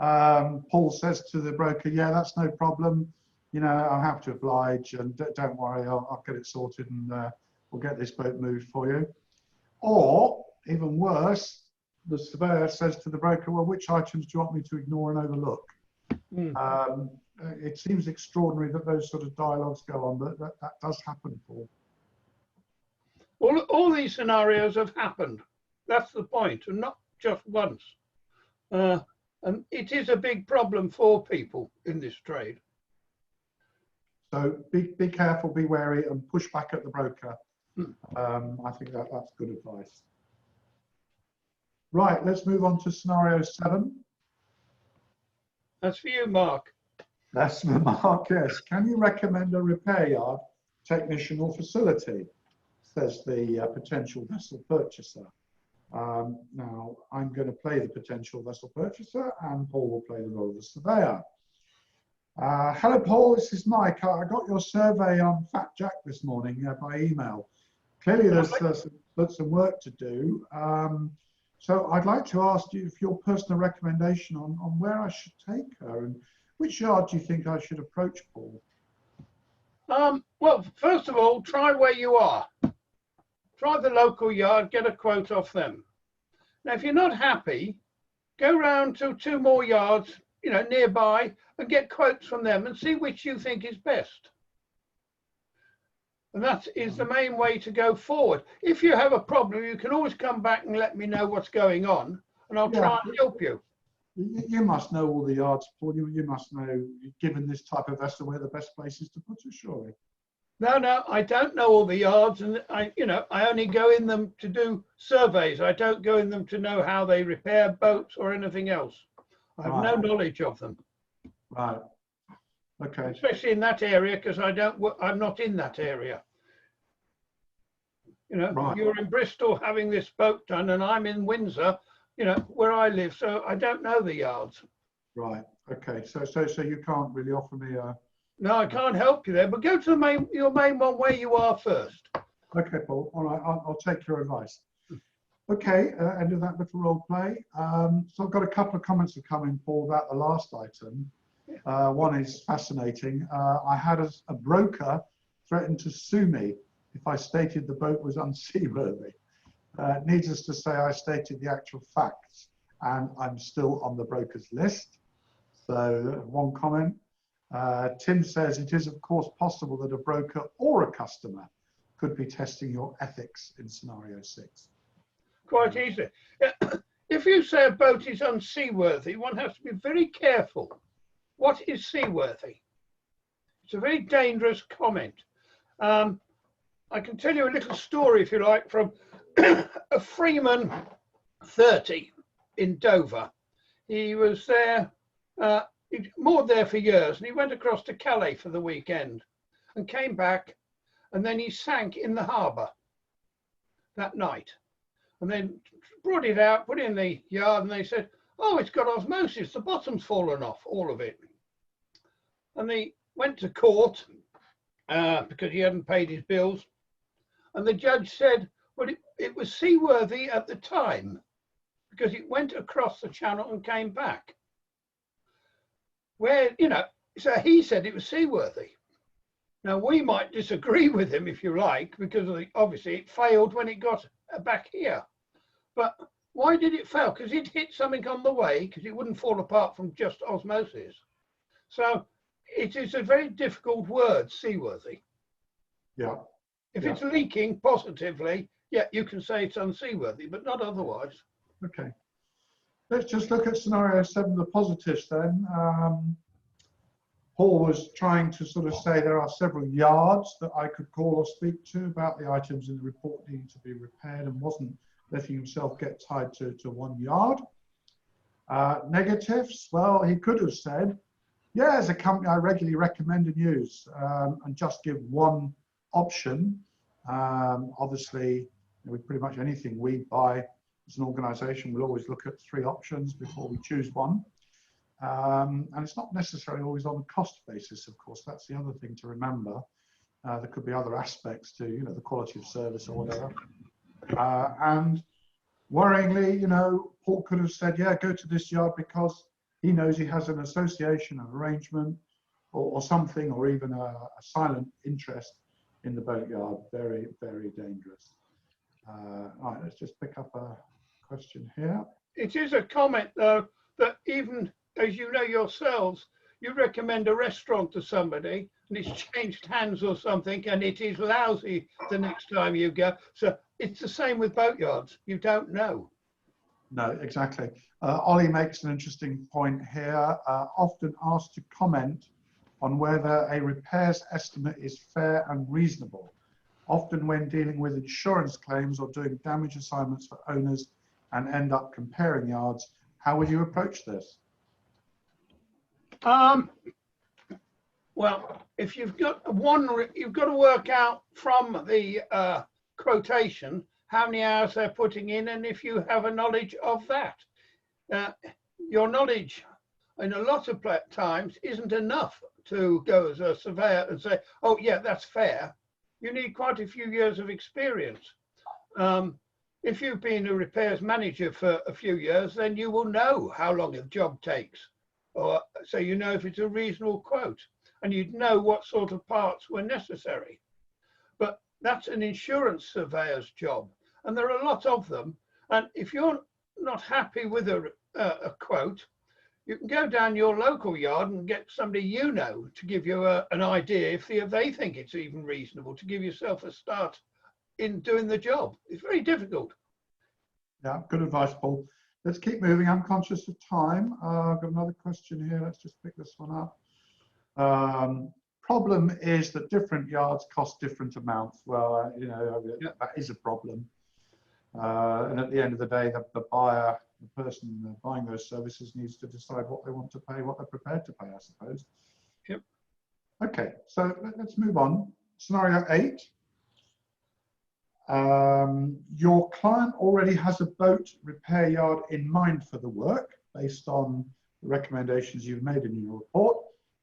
[SPEAKER 1] Paul says to the broker, yeah, that's no problem. I'll have to oblige, and don't worry, I'll get it sorted, and we'll get this boat moved for you. Or, even worse, the surveyor says to the broker, well, which items do you want me to ignore and overlook? It seems extraordinary that those sort of dialogues go on, but that does happen, Paul.
[SPEAKER 2] All these scenarios have happened. That's the point, and not just once. And it is a big problem for people in this trade.
[SPEAKER 1] So be careful, be wary, and push back at the broker. I think that's good advice. Right, let's move on to scenario 7.
[SPEAKER 2] That's for you, Mark.
[SPEAKER 1] That's for Mark, yes. Can you recommend a repair yard, technician or facility? Says the potential vessel purchaser. Now, I'm going to play the potential vessel purchaser and Paul will play the role of the surveyor. Hello, Paul, this is Mike. I got your survey on Fat Jack this morning by email. Clearly, there's some work to do. So I'd like to ask you if your personal recommendation on where I should take her and which yard do you think I should approach, Paul?
[SPEAKER 2] Well, first of all, try where you are. Try the local yard, get a quote off them. Now, if you're not happy, go round to 2 more yards, you know, nearby and get quotes from them and see which you think is best. And that is the main way to go forward. If you have a problem, you can always come back and let me know what's going on and I'll try and help you.
[SPEAKER 1] You must know all the yards, Paul. You must know, given this type of vessel, where the best place is to put her, surely.
[SPEAKER 2] No, I don't know all the yards, and I only go in them to do surveys. I don't go in them to know how they repair boats or anything else. I have no knowledge of them.
[SPEAKER 1] Right. Okay.
[SPEAKER 2] Especially in that area, because I'm not in that area. You know, you're in Bristol having this boat done, and I'm in Windsor, you know, where I live, so I don't know the yards.
[SPEAKER 1] Right. Okay. So you can't really offer me a.
[SPEAKER 2] No, I can't help you there, but go to your main one where you are first.
[SPEAKER 1] Okay, Paul. All right, I'll take your advice. Okay, end of that little role play. So I've got a couple of comments that come in, Paul, about the last item. One is fascinating. I had a broker threaten to sue me if I stated the boat was unseaworthy. Needless to say, I stated the actual facts, and I'm still on the broker's list. So one comment. Tim says it is of course possible that a broker or a customer could be testing your ethics in scenario 6.
[SPEAKER 2] Quite easy. If you say a boat is unseaworthy, one has to be very careful. What is seaworthy? It's a very dangerous comment. I can tell you a little story, if you like, from a Freeman 30 in Dover. He was there, he'd moored there for years, and he went across to Calais for the weekend and came back, and then he sank in the harbour that night. And then brought it out, put it in the yard, and they said, oh, it's got osmosis, the bottom's fallen off, all of it. And they went to court because he hadn't paid his bills. And the judge said, well, it was seaworthy at the time because it went across the channel and came back. Where, you know, so he said it was seaworthy. Now, we might disagree with him, if you like, because obviously it failed when it got back here. But why did it fail? Because it hit something on the way, because it wouldn't fall apart from just osmosis. So it is a very difficult word, seaworthy.
[SPEAKER 1] Yeah.
[SPEAKER 2] If it's leaking positively, yeah, you can say it's unseaworthy, but not otherwise.
[SPEAKER 1] Okay. Let's just look at scenario 7, the positives then. Paul was trying to sort of say there are several yards that I could call or speak to about the items in the report needing to be repaired, and wasn't letting himself get tied to one yard. Negatives, well, he could have said, yeah, as a company I regularly recommend and use, and just give one option. Obviously, with pretty much anything we buy as an organisation, we'll always look at 3 options before we choose one. And it's not necessarily always on a cost basis, of course. That's the other thing to remember. There could be other aspects to, you know, the quality of service or whatever. And worryingly, you know, Paul could have said, yeah, go to this yard because he knows he has an association, an arrangement, or something, or even a silent interest in the boatyard. Very, very dangerous. All right, let's just pick up a question here.
[SPEAKER 2] it is a comment though, that even as you know yourselves, you recommend a restaurant to somebody and it's changed hands or something and it is lousy the next time you go. So it's the same with boatyards. You don't know.
[SPEAKER 1] No, exactly. Ollie makes an interesting point here. Often asked to comment on whether a repairs estimate is fair and reasonable. Often when dealing with insurance claims or doing damage assignments for owners and end up comparing yards, how would you approach this?
[SPEAKER 2] Well, if you've got one, you've got to work out from the quotation how many hours they're putting in, and if you have a knowledge of that. Your knowledge in a lot of times isn't enough to go as a surveyor and say, oh yeah, that's fair. You need quite a few years of experience. If you've been a repairs manager for a few years, then you will know how long a job takes. Or so you know if it's a reasonable quote, and you'd know what sort of parts were necessary. But that's an insurance surveyor's job, and there are a lot of them. And if you're not happy with a quote, you can go down your local yard and get somebody you know to give you an idea if they think it's even reasonable, to give yourself a start in doing the job. It's very difficult.
[SPEAKER 1] Yeah, good advice, Paul. Let's keep moving. I'm conscious of time. I've got another question here. Let's just pick this one up. Problem is that different yards cost different amounts. Well, you know, that is a problem. And at the end of the day, the buyer, the person buying those services needs to decide what they want to pay, what they're prepared to pay, I suppose.
[SPEAKER 2] Yep.
[SPEAKER 1] Okay, so let's move on. Scenario 8. Your client already has a boat repair yard in mind for the work based on the recommendations you've made in your report,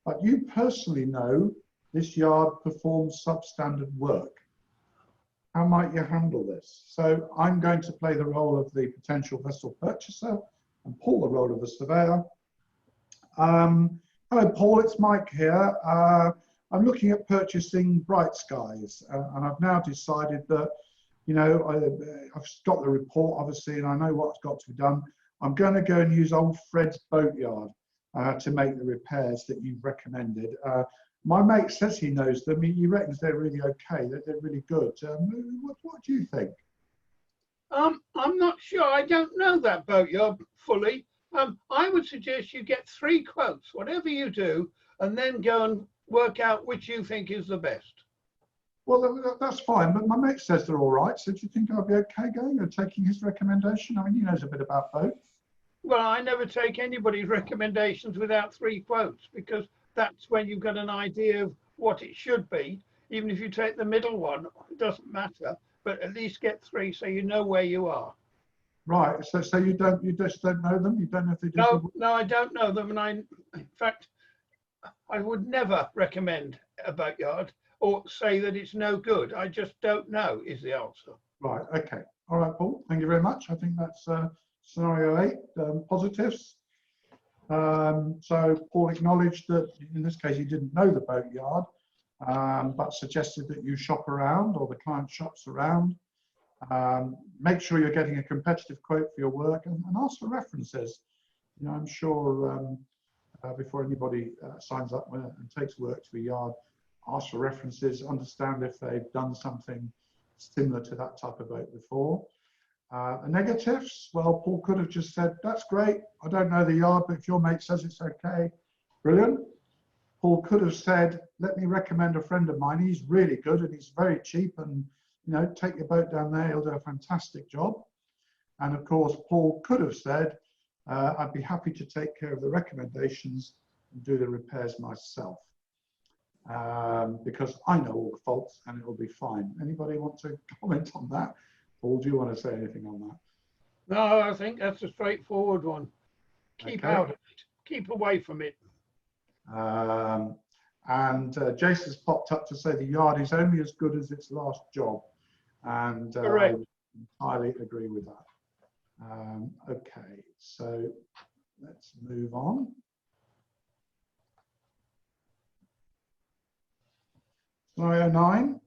[SPEAKER 1] but you personally know this yard performs substandard work. How might you handle this? So I'm going to play the role of the potential vessel purchaser and Paul the role of the surveyor. Hello, Paul, it's Mike here. I'm looking at purchasing Bright Skies, and I've now decided that, you know, I've got the report, obviously, and I know what's got to be done. I'm going to go and use old Fred's boatyard to make the repairs that you've recommended. My mate says he knows them. He reckons they're really okay, that they're really good. What do you think?
[SPEAKER 2] I'm not sure. I don't know that boatyard fully. I would suggest you get 3 quotes, whatever you do, and then go and work out which you think is the best.
[SPEAKER 1] Well, that's fine, but my mate says they're all right. So do you think I'll be okay going or taking his recommendation? I mean, he knows a bit about boats.
[SPEAKER 2] Well, I never take anybody's recommendations without 3 quotes, because that's when you've got an idea of what it should be. Even if you take the middle one, it doesn't matter, but at least get 3 so you know where you are.
[SPEAKER 1] Right. So you just don't know them? You don't know if they do?
[SPEAKER 2] No, I don't know them. And in fact, I would never recommend a boatyard or say that it's no good. I just don't know is the answer.
[SPEAKER 1] Right. Okay. All right, Paul. Thank you very much. I think that's scenario 8, positives. So Paul acknowledged that in this case you didn't know the boatyard, but suggested that you shop around, or the client shops around. Make sure you're getting a competitive quote for your work, and ask for references. You know, I'm sure before anybody signs up and takes work to a yard, ask for references, understand if they've done something similar to that type of boat before. The negatives, well, Paul could have just said, that's great, I don't know the yard, but if your mate says it's okay, brilliant. Paul could have said, let me recommend a friend of mine, he's really good and he's very cheap, and you know, take your boat down there, he'll do a fantastic job. And of course, Paul could have said, I'd be happy to take care of the recommendations and do the repairs myself, because I know all the faults and it will be fine. Anybody want to comment on that? Paul, do you want to say anything on that?
[SPEAKER 2] No, I think that's a straightforward one. Keep out of it. Keep away from it.
[SPEAKER 1] And Jason's popped up to say the yard is only as good as its last job. And I entirely agree with that. Okay, so let's move on. Scenario 9.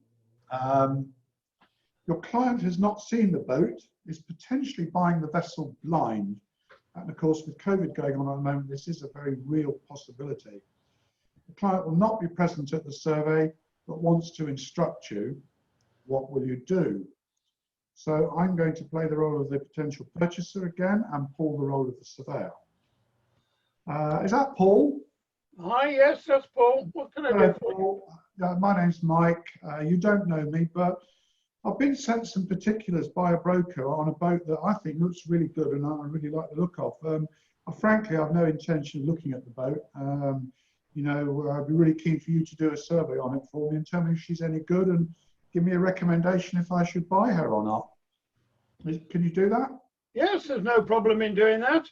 [SPEAKER 1] Your client has not seen the boat, is potentially buying the vessel blind, And of course, with COVID going on at the moment, this is a very real possibility. The client will not be present at the survey, but wants to instruct you. What will you do? So I'm going to play the role of the potential purchaser again and Paul the role of the surveyor. Is that Paul?
[SPEAKER 2] Hi, yes, that's Paul. What can I
[SPEAKER 1] Hello,
[SPEAKER 2] do for you?
[SPEAKER 1] Paul. My name's Mike. You don't know me, but I've been sent some particulars by a broker on a boat that I think looks really good and I really like the look of. Frankly, I've no intention of looking at the boat. You know, I'd be really keen for you to do a survey on it for me and tell me if she's any good and give me a recommendation if I should buy her or not. Can you do that?
[SPEAKER 2] Yes, there's no problem in doing that.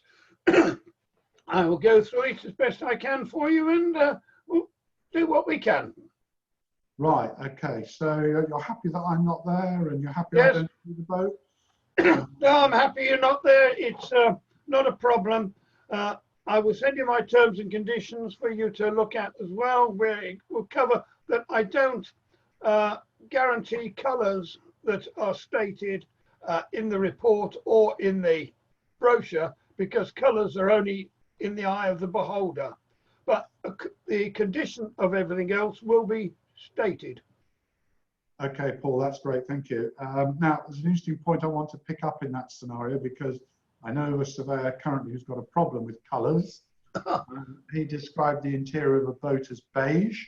[SPEAKER 2] I will go through it as best I can for you and we'll do what we can.
[SPEAKER 1] Right, okay. So you're happy that I'm not there and you're happy
[SPEAKER 2] Yes.
[SPEAKER 1] I don't do the boat?
[SPEAKER 2] No, I'm happy you're not there. It's not a problem. I will send you my terms and conditions for you to look at as well, where it will cover that I don't guarantee colours that are stated in the report or in the brochure, because colours are only in the eye of the beholder. But the condition of everything else will be stated.
[SPEAKER 1] Okay, Paul, that's great, thank you. Now, there's an interesting point I want to pick up in that scenario because I know a surveyor currently who's got a problem with colours. He described the interior of a boat as beige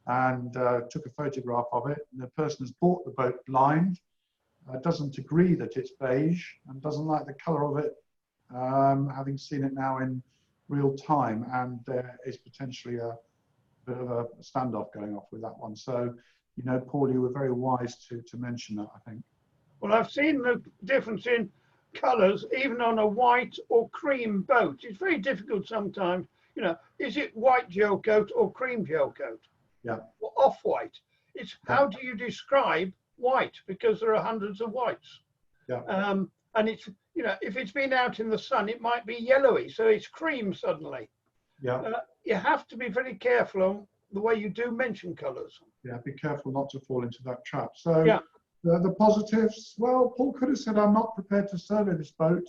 [SPEAKER 1] and took a photograph of it. And the person has bought the boat blind, doesn't agree that it's beige and doesn't like the colour of it, having seen it now in real time, and there is potentially a bit of a standoff going off with that one. So, you know, Paul, you were very wise to mention that, I think.
[SPEAKER 2] Well, I've seen the difference in colours, even on a white or cream boat. It's very difficult sometimes, you know, is it white gel coat or cream gel coat?
[SPEAKER 1] Yeah.
[SPEAKER 2] Or off-white? It's how do you describe white? Because there are hundreds of whites.
[SPEAKER 1] Yeah.
[SPEAKER 2] And it's, you know, if it's been out in the sun, it might be yellowy, so it's cream suddenly.
[SPEAKER 1] Yeah.
[SPEAKER 2] You have to be very careful on the way you do mention colours.
[SPEAKER 1] Yeah, be careful not to fall into that trap. So
[SPEAKER 2] Yeah.
[SPEAKER 1] the positives, well, Paul could have said, I'm not prepared to survey this boat,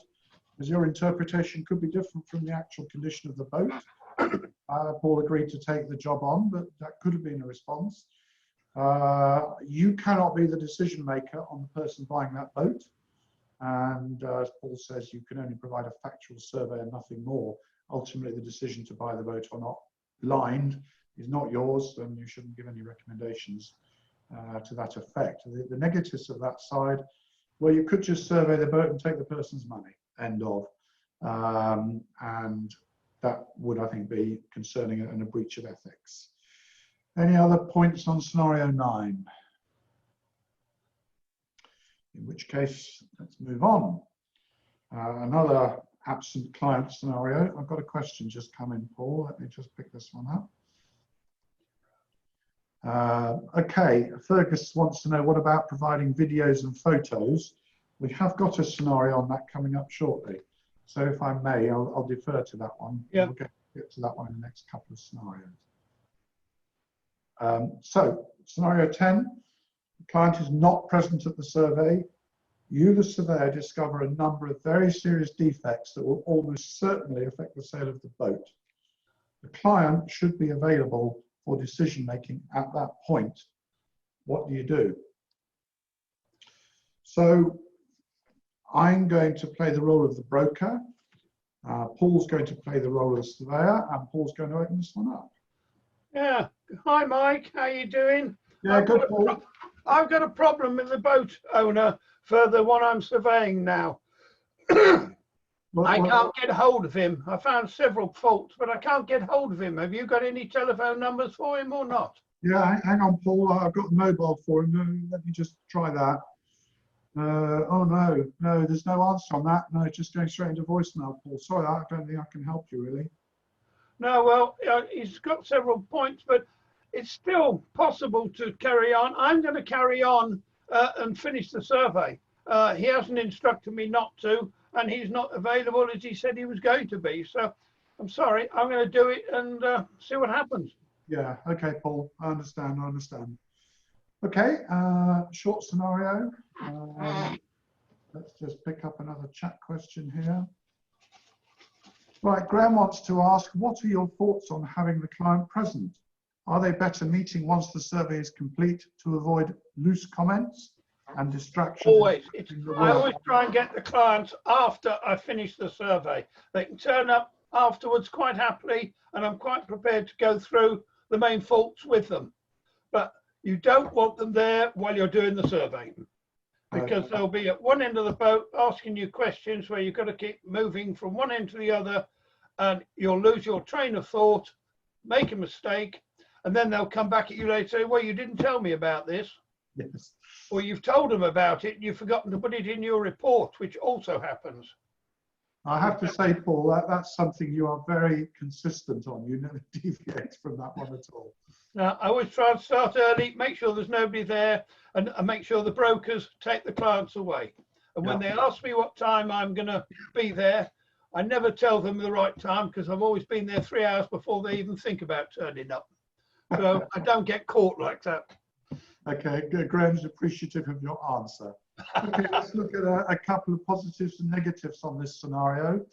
[SPEAKER 1] as your interpretation could be different from the actual condition of the boat. Paul agreed to take the job on, but that could have been a response. You cannot be the decision maker on the person buying that boat. And as Paul says, you can only provide a factual survey and nothing more. Ultimately, the decision to buy the boat or not blind is not yours, and you shouldn't give any recommendations to that effect. The negatives of that side, well, you could just survey the boat and take the person's money, end of. And that would, I think, be concerning and a breach of ethics. Any other points on scenario 9? In which case, let's move on. Another absent client scenario. I've got a question just come in, Paul. Let me just pick this one up. Okay, Fergus wants to know, what about providing videos and photos? We have got a scenario on that coming up shortly. So if I may, I'll defer to that one.
[SPEAKER 2] Yeah.
[SPEAKER 1] We'll get to that one in the next couple of scenarios. So scenario 10, the client is not present at the survey. You, the surveyor, discover a number of very serious defects that will almost certainly affect the sale of the boat. The client should be available for decision making at that point. What do you do? So I'm going to play the role of the broker. Paul's going to play the role of the surveyor, and Paul's going to open this one up.
[SPEAKER 2] Yeah. Hi, Mike. How you doing?
[SPEAKER 1] Yeah, good, Paul.
[SPEAKER 2] I've got a problem with the boat owner for the one I'm surveying now. I can't get hold of him. I found several faults, but I can't get hold of him. Have you got any telephone numbers for him or not?
[SPEAKER 1] Yeah, hang on, Paul. I've got the mobile for him. Let me just try that. Oh, no, there's no answer on that. No, it's just going straight into voicemail, Paul. Sorry, I don't think I can help you, really.
[SPEAKER 2] No, well, he's got several points, but it's still possible to carry on. I'm going to carry on and finish the survey. He hasn't instructed me not to, and he's not available as he said he was going to be. So I'm sorry, I'm going to do it and see what happens.
[SPEAKER 1] Yeah, okay, Paul. I understand. Okay, short scenario. Let's just pick up another chat question here. Right, Graham wants to ask, what are your thoughts on having the client present? Are they better meeting once the survey is complete to avoid loose comments and distractions?
[SPEAKER 2] Always. I always try and get the clients after I finish the survey. They can turn up afterwards quite happily, and I'm quite prepared to go through the main faults with them. But you don't want them there while you're doing the survey, because they'll be at one end of the boat asking you questions where you've got to keep moving from one end to the other, and you'll lose your train of thought, make a mistake, and then they'll come back at you later and say, well, you didn't tell me about this.
[SPEAKER 1] Yes.
[SPEAKER 2] Or you've told them about it, you've forgotten to put it in your report, which also happens.
[SPEAKER 1] I have to say, Paul, that's something you are very consistent on. You never deviate from that one at all.
[SPEAKER 2] Now, I always try and start early, make sure there's nobody there, and make sure the brokers take the clients away. And when they ask me what time I'm going to be there, I never tell them the right time, because I've always been there 3 hours before they even think about turning up. So I don't get caught like that.
[SPEAKER 1] Okay, Graham's appreciative of your answer. Okay, let's look at a couple of positives and negatives on this scenario.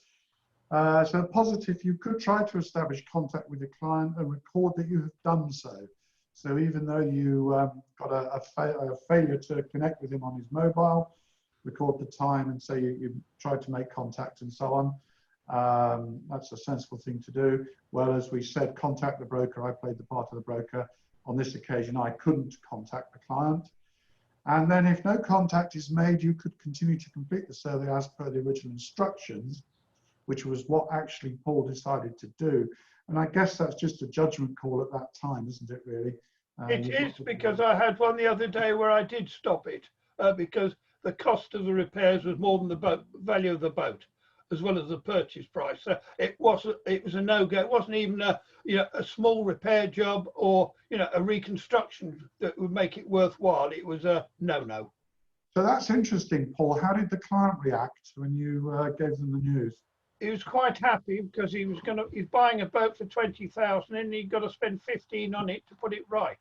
[SPEAKER 1] So positive, you could try to establish contact with the client and record that you have done so. So even though you got a failure to connect with him on his mobile, record the time and say you tried to make contact and so on. That's a sensible thing to do. Well, as we said, contact the broker. I played the part of the broker. On this occasion, I couldn't contact the client. And then if no contact is made, you could continue to complete the survey as per the original instructions, which was what actually Paul decided to do. And I guess that's just a judgment call at that time, isn't it, really?
[SPEAKER 2] It is, because I had one the other day where I did stop it because the cost of the repairs was more than the value of the boat, as well as the purchase price. So it was a no-go. It wasn't even a small repair job or a reconstruction that would make it worthwhile. It was a no-no.
[SPEAKER 1] So that's interesting, Paul. How did the client react when you gave them the news?
[SPEAKER 2] He was quite happy because he's buying a boat for 20,000 and he'd got to spend 15 on it to put it right.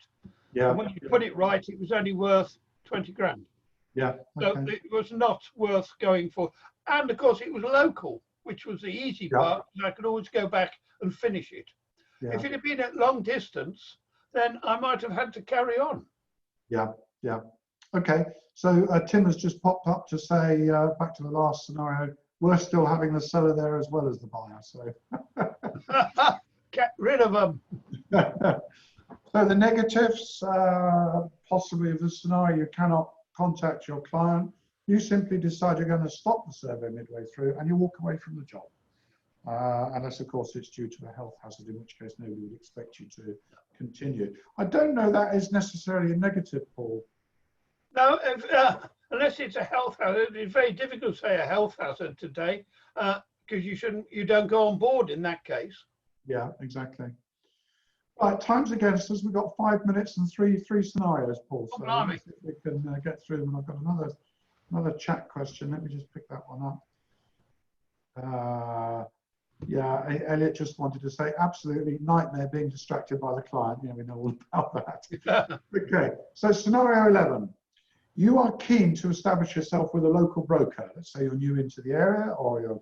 [SPEAKER 1] Yeah.
[SPEAKER 2] And when you put it right, it was only worth 20 grand.
[SPEAKER 1] Yeah.
[SPEAKER 2] Okay. So it was not worth going for. And of course, it was local, which was the easy part. I could always go back and finish it. Yeah. If it had been at long distance, then I might have had to carry on.
[SPEAKER 1] Yeah, yeah. Okay, so Tim has just popped up to say, back to the last scenario, we're still having the seller there as well as the buyer. So
[SPEAKER 2] get rid of them.
[SPEAKER 1] So the negatives, possibly of the scenario, you cannot contact your client. You simply decide you're going to stop the survey midway through and you walk away from the job. Unless, of course, it's due to a health hazard, in which case nobody would expect you to continue. I don't know that is necessarily a negative, Paul.
[SPEAKER 2] No, unless it's a health hazard. It's very difficult to say a health hazard today because you don't go on board in that case. Yeah,
[SPEAKER 1] exactly. Right, time's against us. We've got 5 minutes and three scenarios, Paul. So let's see if we can get through them. I've got another chat question. Let me just pick that one up. Yeah, Elliot just wanted to say, absolutely nightmare being distracted by the client. Yeah, we know all about that. Okay, so scenario 11. You are keen to establish yourself with a local broker. Let's say you're new into the area or you're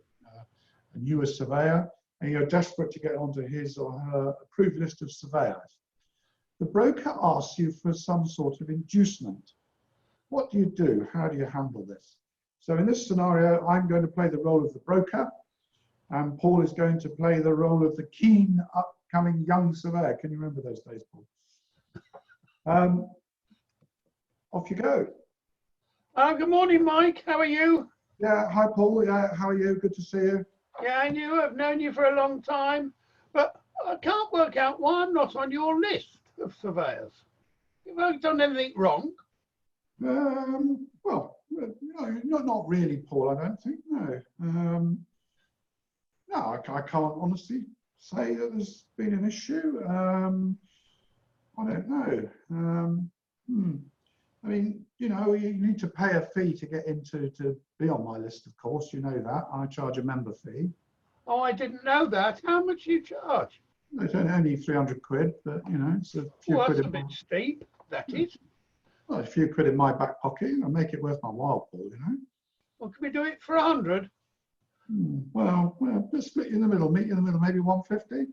[SPEAKER 1] a newer surveyor and you're desperate to get onto his or her approved list of surveyors. The broker asks you for some sort of inducement. What do you do? How do you handle this? So in this scenario, I'm going to play the role of the broker and Paul is going to play the role of the keen, upcoming young surveyor. Can you remember those days, Paul? Off you go.
[SPEAKER 2] Good morning, Mike. How are you?
[SPEAKER 1] Yeah, hi, Paul. Yeah, how are you? Good to see you.
[SPEAKER 2] Yeah, and you. I've known you for a long time, but I can't work out why I'm not on your list of surveyors. Have I done anything wrong?
[SPEAKER 1] Well, no, not really, Paul, I don't think, no. No, I can't honestly say that there's been an issue. I don't know. I mean, you need to pay a fee to get to be on my list, of course, you know that. I charge a member fee.
[SPEAKER 2] Oh, I didn't know that. How much do you charge?
[SPEAKER 1] It's only 300 quid, but, it's a few quid.
[SPEAKER 2] That's a bit steep, that is.
[SPEAKER 1] Well, a few quid in my back pocket. I'll make it worth my while, Paul,
[SPEAKER 2] Well, can we do it for 100?
[SPEAKER 1] Well, let's split you in the middle. Meet you in the middle. Maybe 150.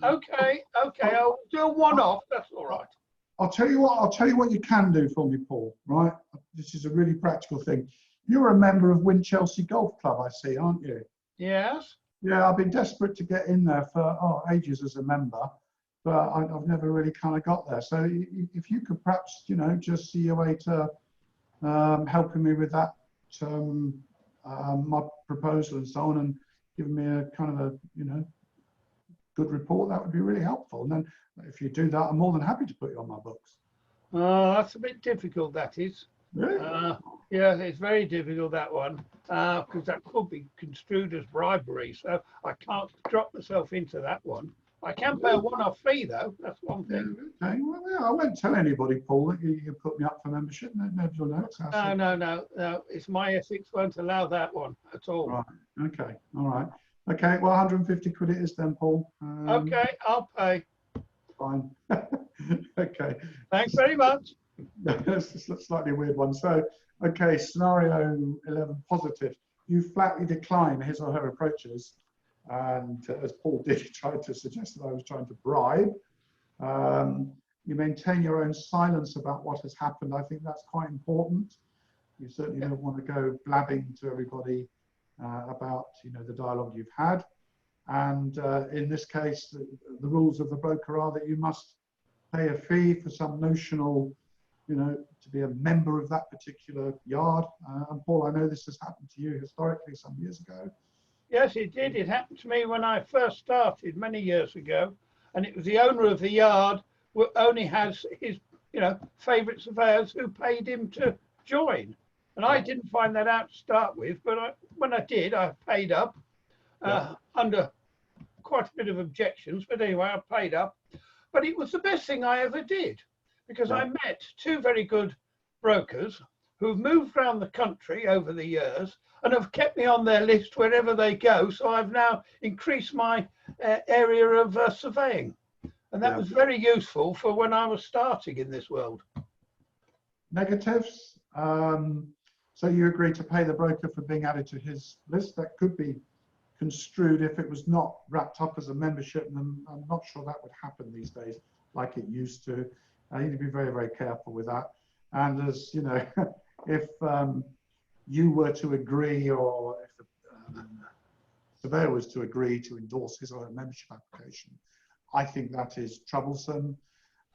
[SPEAKER 2] Okay, I'll do a one-off. That's all right.
[SPEAKER 1] I'll tell you what you can do for me, Paul. Right? This is a really practical thing. You're a member of Winchelsea Golf Club, I see, aren't you?
[SPEAKER 2] Yes.
[SPEAKER 1] Yeah, I've been desperate to get in there for ages as a member, but I've never really kind of got there. So if you could perhaps, just see your way to helping me with that, my proposal and so on, and giving me a kind of a, good report, that would be really helpful. And then if you do that, I'm more than happy to put you on my books.
[SPEAKER 2] That's a bit difficult, that is.
[SPEAKER 1] Really?
[SPEAKER 2] Yeah, it's very difficult, that one, because that could be construed as bribery. So I can't drop myself into that one. I can pay a one-off fee, though. That's one thing.
[SPEAKER 1] Yeah, okay. Well, yeah, I won't tell anybody, Paul, that you put me up for membership. Nobody will know.
[SPEAKER 2] No. It's my ethics won't allow that one at all.
[SPEAKER 1] Right. Okay. All right. Okay. Well, 150 quid it is then, Paul.
[SPEAKER 2] Okay, I'll pay.
[SPEAKER 1] Fine. Okay.
[SPEAKER 2] Thanks very much.
[SPEAKER 1] That's a slightly weird one. So, okay, scenario 11 positive. You flatly decline his or her approaches. And as Paul did, he tried to suggest that I was trying to bribe. You maintain your own silence about what has happened. I think that's quite important. You certainly don't want to go blabbing to everybody about the dialogue you've had. And in this case, the rules of the broker are that you must pay a fee for some notional, to be a member of that particular yard. And Paul, I know this has happened to you historically some years ago.
[SPEAKER 2] Yes, it did. It happened to me when I first started many years ago, and it was the owner of the yard who only has his, favourite surveyors who paid him to join. And I didn't find that out to start with, but when I did, I paid up under quite a bit of objections. But anyway, I paid up. But it was the best thing I ever did, because I met two very good brokers who've moved around the country over the years and have kept me on their list wherever they go. So I've now increased my area of surveying. And that was very useful for when I was starting in this world.
[SPEAKER 1] Negatives. So you agree to pay the broker for being added to his list. That could be construed if it was not wrapped up as a membership. And I'm not sure that would happen these days like it used to. I need to be very, very careful with that. And as if you were to agree, or if the surveyor was to agree to endorse his or her membership application, I think that is troublesome.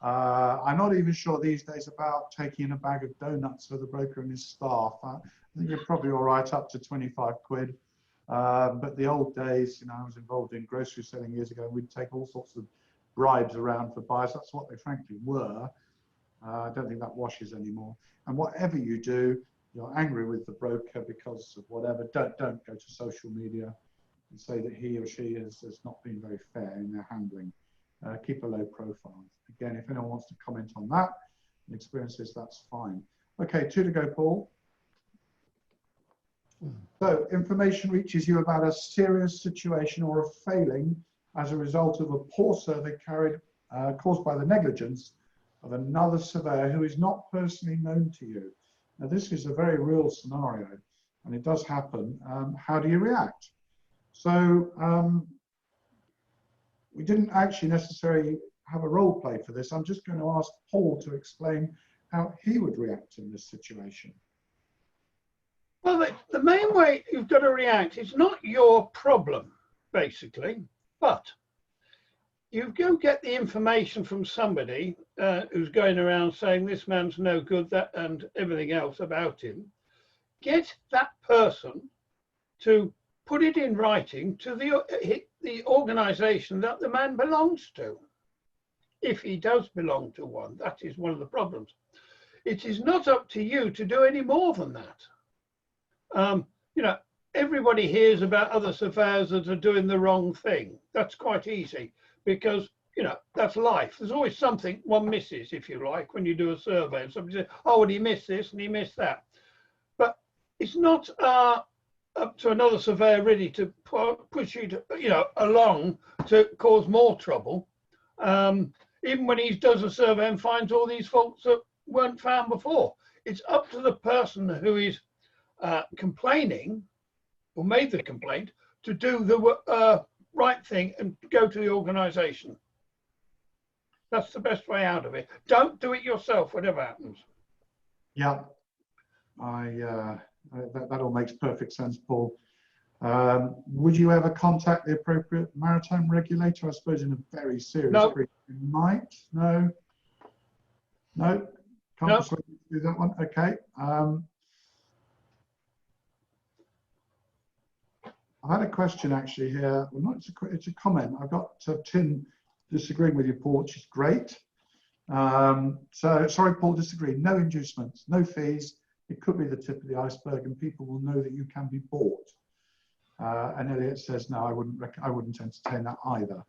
[SPEAKER 1] I'm not even sure these days about taking in a bag of donuts for the broker and his staff. I think you're probably all right up to 25 quid. But the old days, I was involved in grocery selling years ago, and we'd take all sorts of bribes around for buyers. That's what they frankly were. I don't think that washes anymore. And whatever you do, you're angry with the broker because of whatever, don't go to social media and say that he or she has not been very fair in their handling. Keep a low profile. Again, if anyone wants to comment on that, experiences, that's fine. Okay, 2 to go, Paul. So, information reaches you about a serious situation or a failing as a result of a poor survey caused by the negligence of another surveyor who is not personally known to you. Now, this is a very real scenario, and it does happen. How do you react? So, we didn't actually necessarily have a role play for this. I'm just going to ask Paul to explain how he would react in this situation.
[SPEAKER 2] Well, the main way you've got to react is not your problem, basically, but you go get the information from somebody who's going around saying this man's no good, that and everything else about him. Get that person to put it in writing to the organisation that the man belongs to, if he does belong to one. That is one of the problems. It is not up to you to do any more than that. Everybody hears about other surveyors that are doing the wrong thing. That's quite easy because, that's life. There's always something one misses, if you like, when you do a survey. And somebody says, oh, well, he missed this and he missed that. But it's not up to another surveyor really to push you to, along to cause more trouble. Even when he does a survey and finds all these faults that weren't found before. It's up to the person who is complaining or made the complaint to do the right thing and go to the organisation. That's the best way out of it. Don't do it yourself, whatever happens.
[SPEAKER 1] Yeah, that all makes perfect sense, Paul. Would you ever contact the appropriate maritime regulator? I suppose in a very serious breach you might. No, no, can't persuade you to do that one. Okay. I've had a question actually here. Well, not it's a comment. I've got Tim disagreeing with you, Paul, which is great. So sorry, Paul, disagree. No inducements, no fees. It could be the tip of the iceberg, and people will know that you can be bought. And Elliot says, no, I wouldn't entertain that either.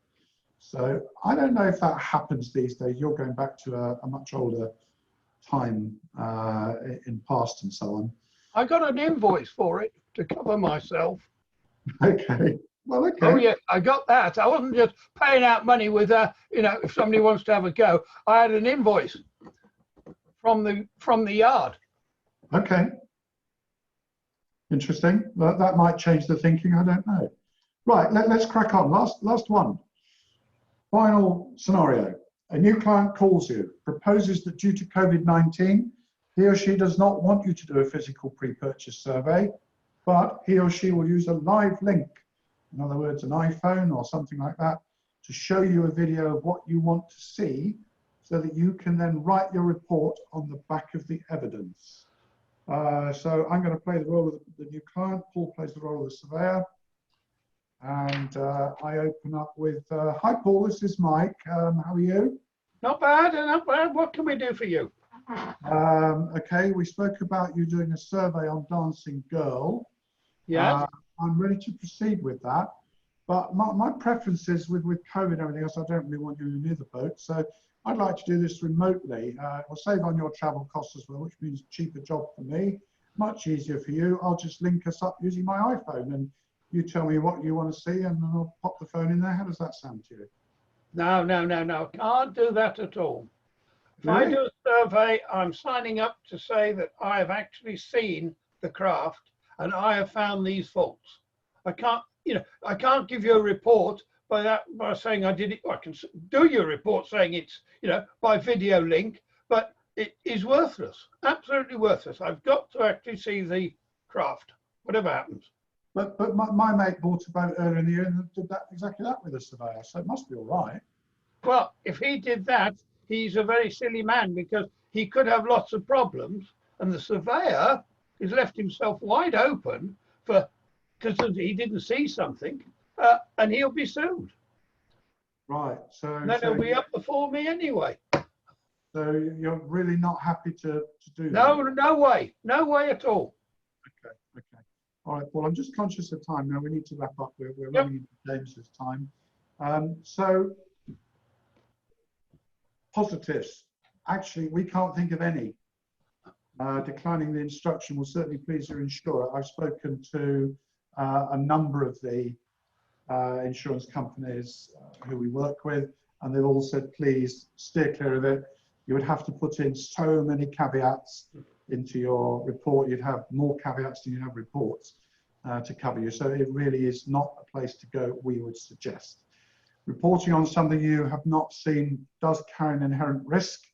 [SPEAKER 1] So I don't know if that happens these days. You're going back to a much older time in past and so on.
[SPEAKER 2] I got an invoice for it to cover myself.
[SPEAKER 1] Okay. Well, okay.
[SPEAKER 2] Oh yeah, I got that. I wasn't just paying out money with you know, if somebody wants to have a go. I had an invoice from the yard.
[SPEAKER 1] Okay. Interesting. Well, that might change the thinking. I don't know. Right. Let's crack on. Last one. Final scenario. A new client calls you, proposes that due to COVID-19, he or she does not want you to do a physical pre-purchase survey, but he or she will use a live link, in other words, an iPhone or something like that, to show you a video of what you want to see so that you can then write your report on the back of the evidence. So I'm going to play the role of the new client. Paul plays the role of the surveyor. And I open up with, hi Paul, this is Mike. How are you?
[SPEAKER 2] Not bad, not bad. What can we do for you?
[SPEAKER 1] Okay, we spoke about you doing a survey on Dancing Girl.
[SPEAKER 2] Yeah.
[SPEAKER 1] I'm ready to proceed with that. But my preference is with COVID and everything else, I don't really want you near the boat. So I'd like to do this remotely. It will save on your travel costs as well, which means cheaper job for me, much easier for you. I'll just link us up using my iPhone and you tell me what you want to see and then I'll pop the phone in there. How does that sound to you?
[SPEAKER 2] No. Can't do that at all. If
[SPEAKER 1] Really?
[SPEAKER 2] I do a survey, I'm signing up to say that I have actually seen the craft and I have found these faults. I can't, you know, I can't give you a report by saying I did it. I can do your report saying it's, you know, by video link, but it is worthless, absolutely worthless. I've got to actually see the craft, whatever happens.
[SPEAKER 1] But my mate bought a boat earlier in the year and did exactly that with a surveyor, so it must be all right.
[SPEAKER 2] Well, if he did that, he's a very silly man because he could have lots of problems, and the surveyor has left himself wide open for because he didn't see something, and he'll be sued.
[SPEAKER 1] Right. So
[SPEAKER 2] then he'll be up before me anyway.
[SPEAKER 1] So you're really not happy to do
[SPEAKER 2] no,
[SPEAKER 1] that?
[SPEAKER 2] No way at all.
[SPEAKER 1] Okay. All right, Paul, I'm just conscious of time now. We need to wrap up. We're running into James's time. So positives. Actually, we can't think of any. Declining the instruction will certainly please your insurer. I've spoken to a number of the insurance companies who we work with, and they've all said, please steer clear of it. You would have to put in so many caveats into your report. You'd have more caveats than you have reports to cover you. So it really is not a place to go, we would suggest. Reporting on something you have not seen does carry an inherent risk.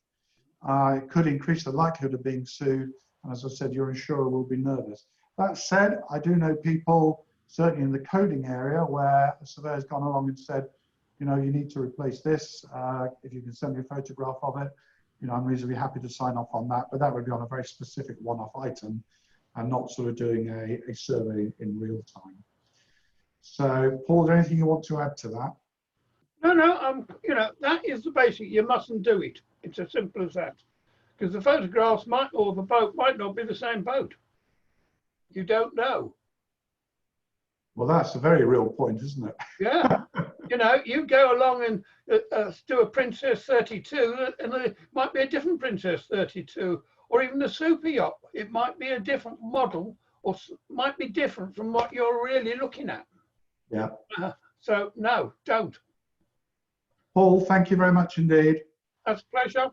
[SPEAKER 1] It could increase the likelihood of being sued. And as I said, your insurer will be nervous. That said, I do know people, certainly in the coding area, where a surveyor's gone along and said, you know, you need to replace this. If you can send me a photograph of it, you know, I'm reasonably happy to sign off on that, but that would be on a very specific one-off item and not sort of doing a survey in real time. So, Paul, is there anything you want to add to that?
[SPEAKER 2] No, you know, that is the basic. You mustn't do it. It's as simple as that. Because the photographs or the boat might not be the same boat. You don't know.
[SPEAKER 1] Well, that's a very real point, isn't it?
[SPEAKER 2] Yeah. You know, you go along and do a Princess 32 and it might be a different Princess 32 or even a super yacht. It might be a different model or might be different from what you're really looking at.
[SPEAKER 1] Yeah.
[SPEAKER 2] So no, don't.
[SPEAKER 1] Paul, thank you very much indeed.
[SPEAKER 2] That's a pleasure.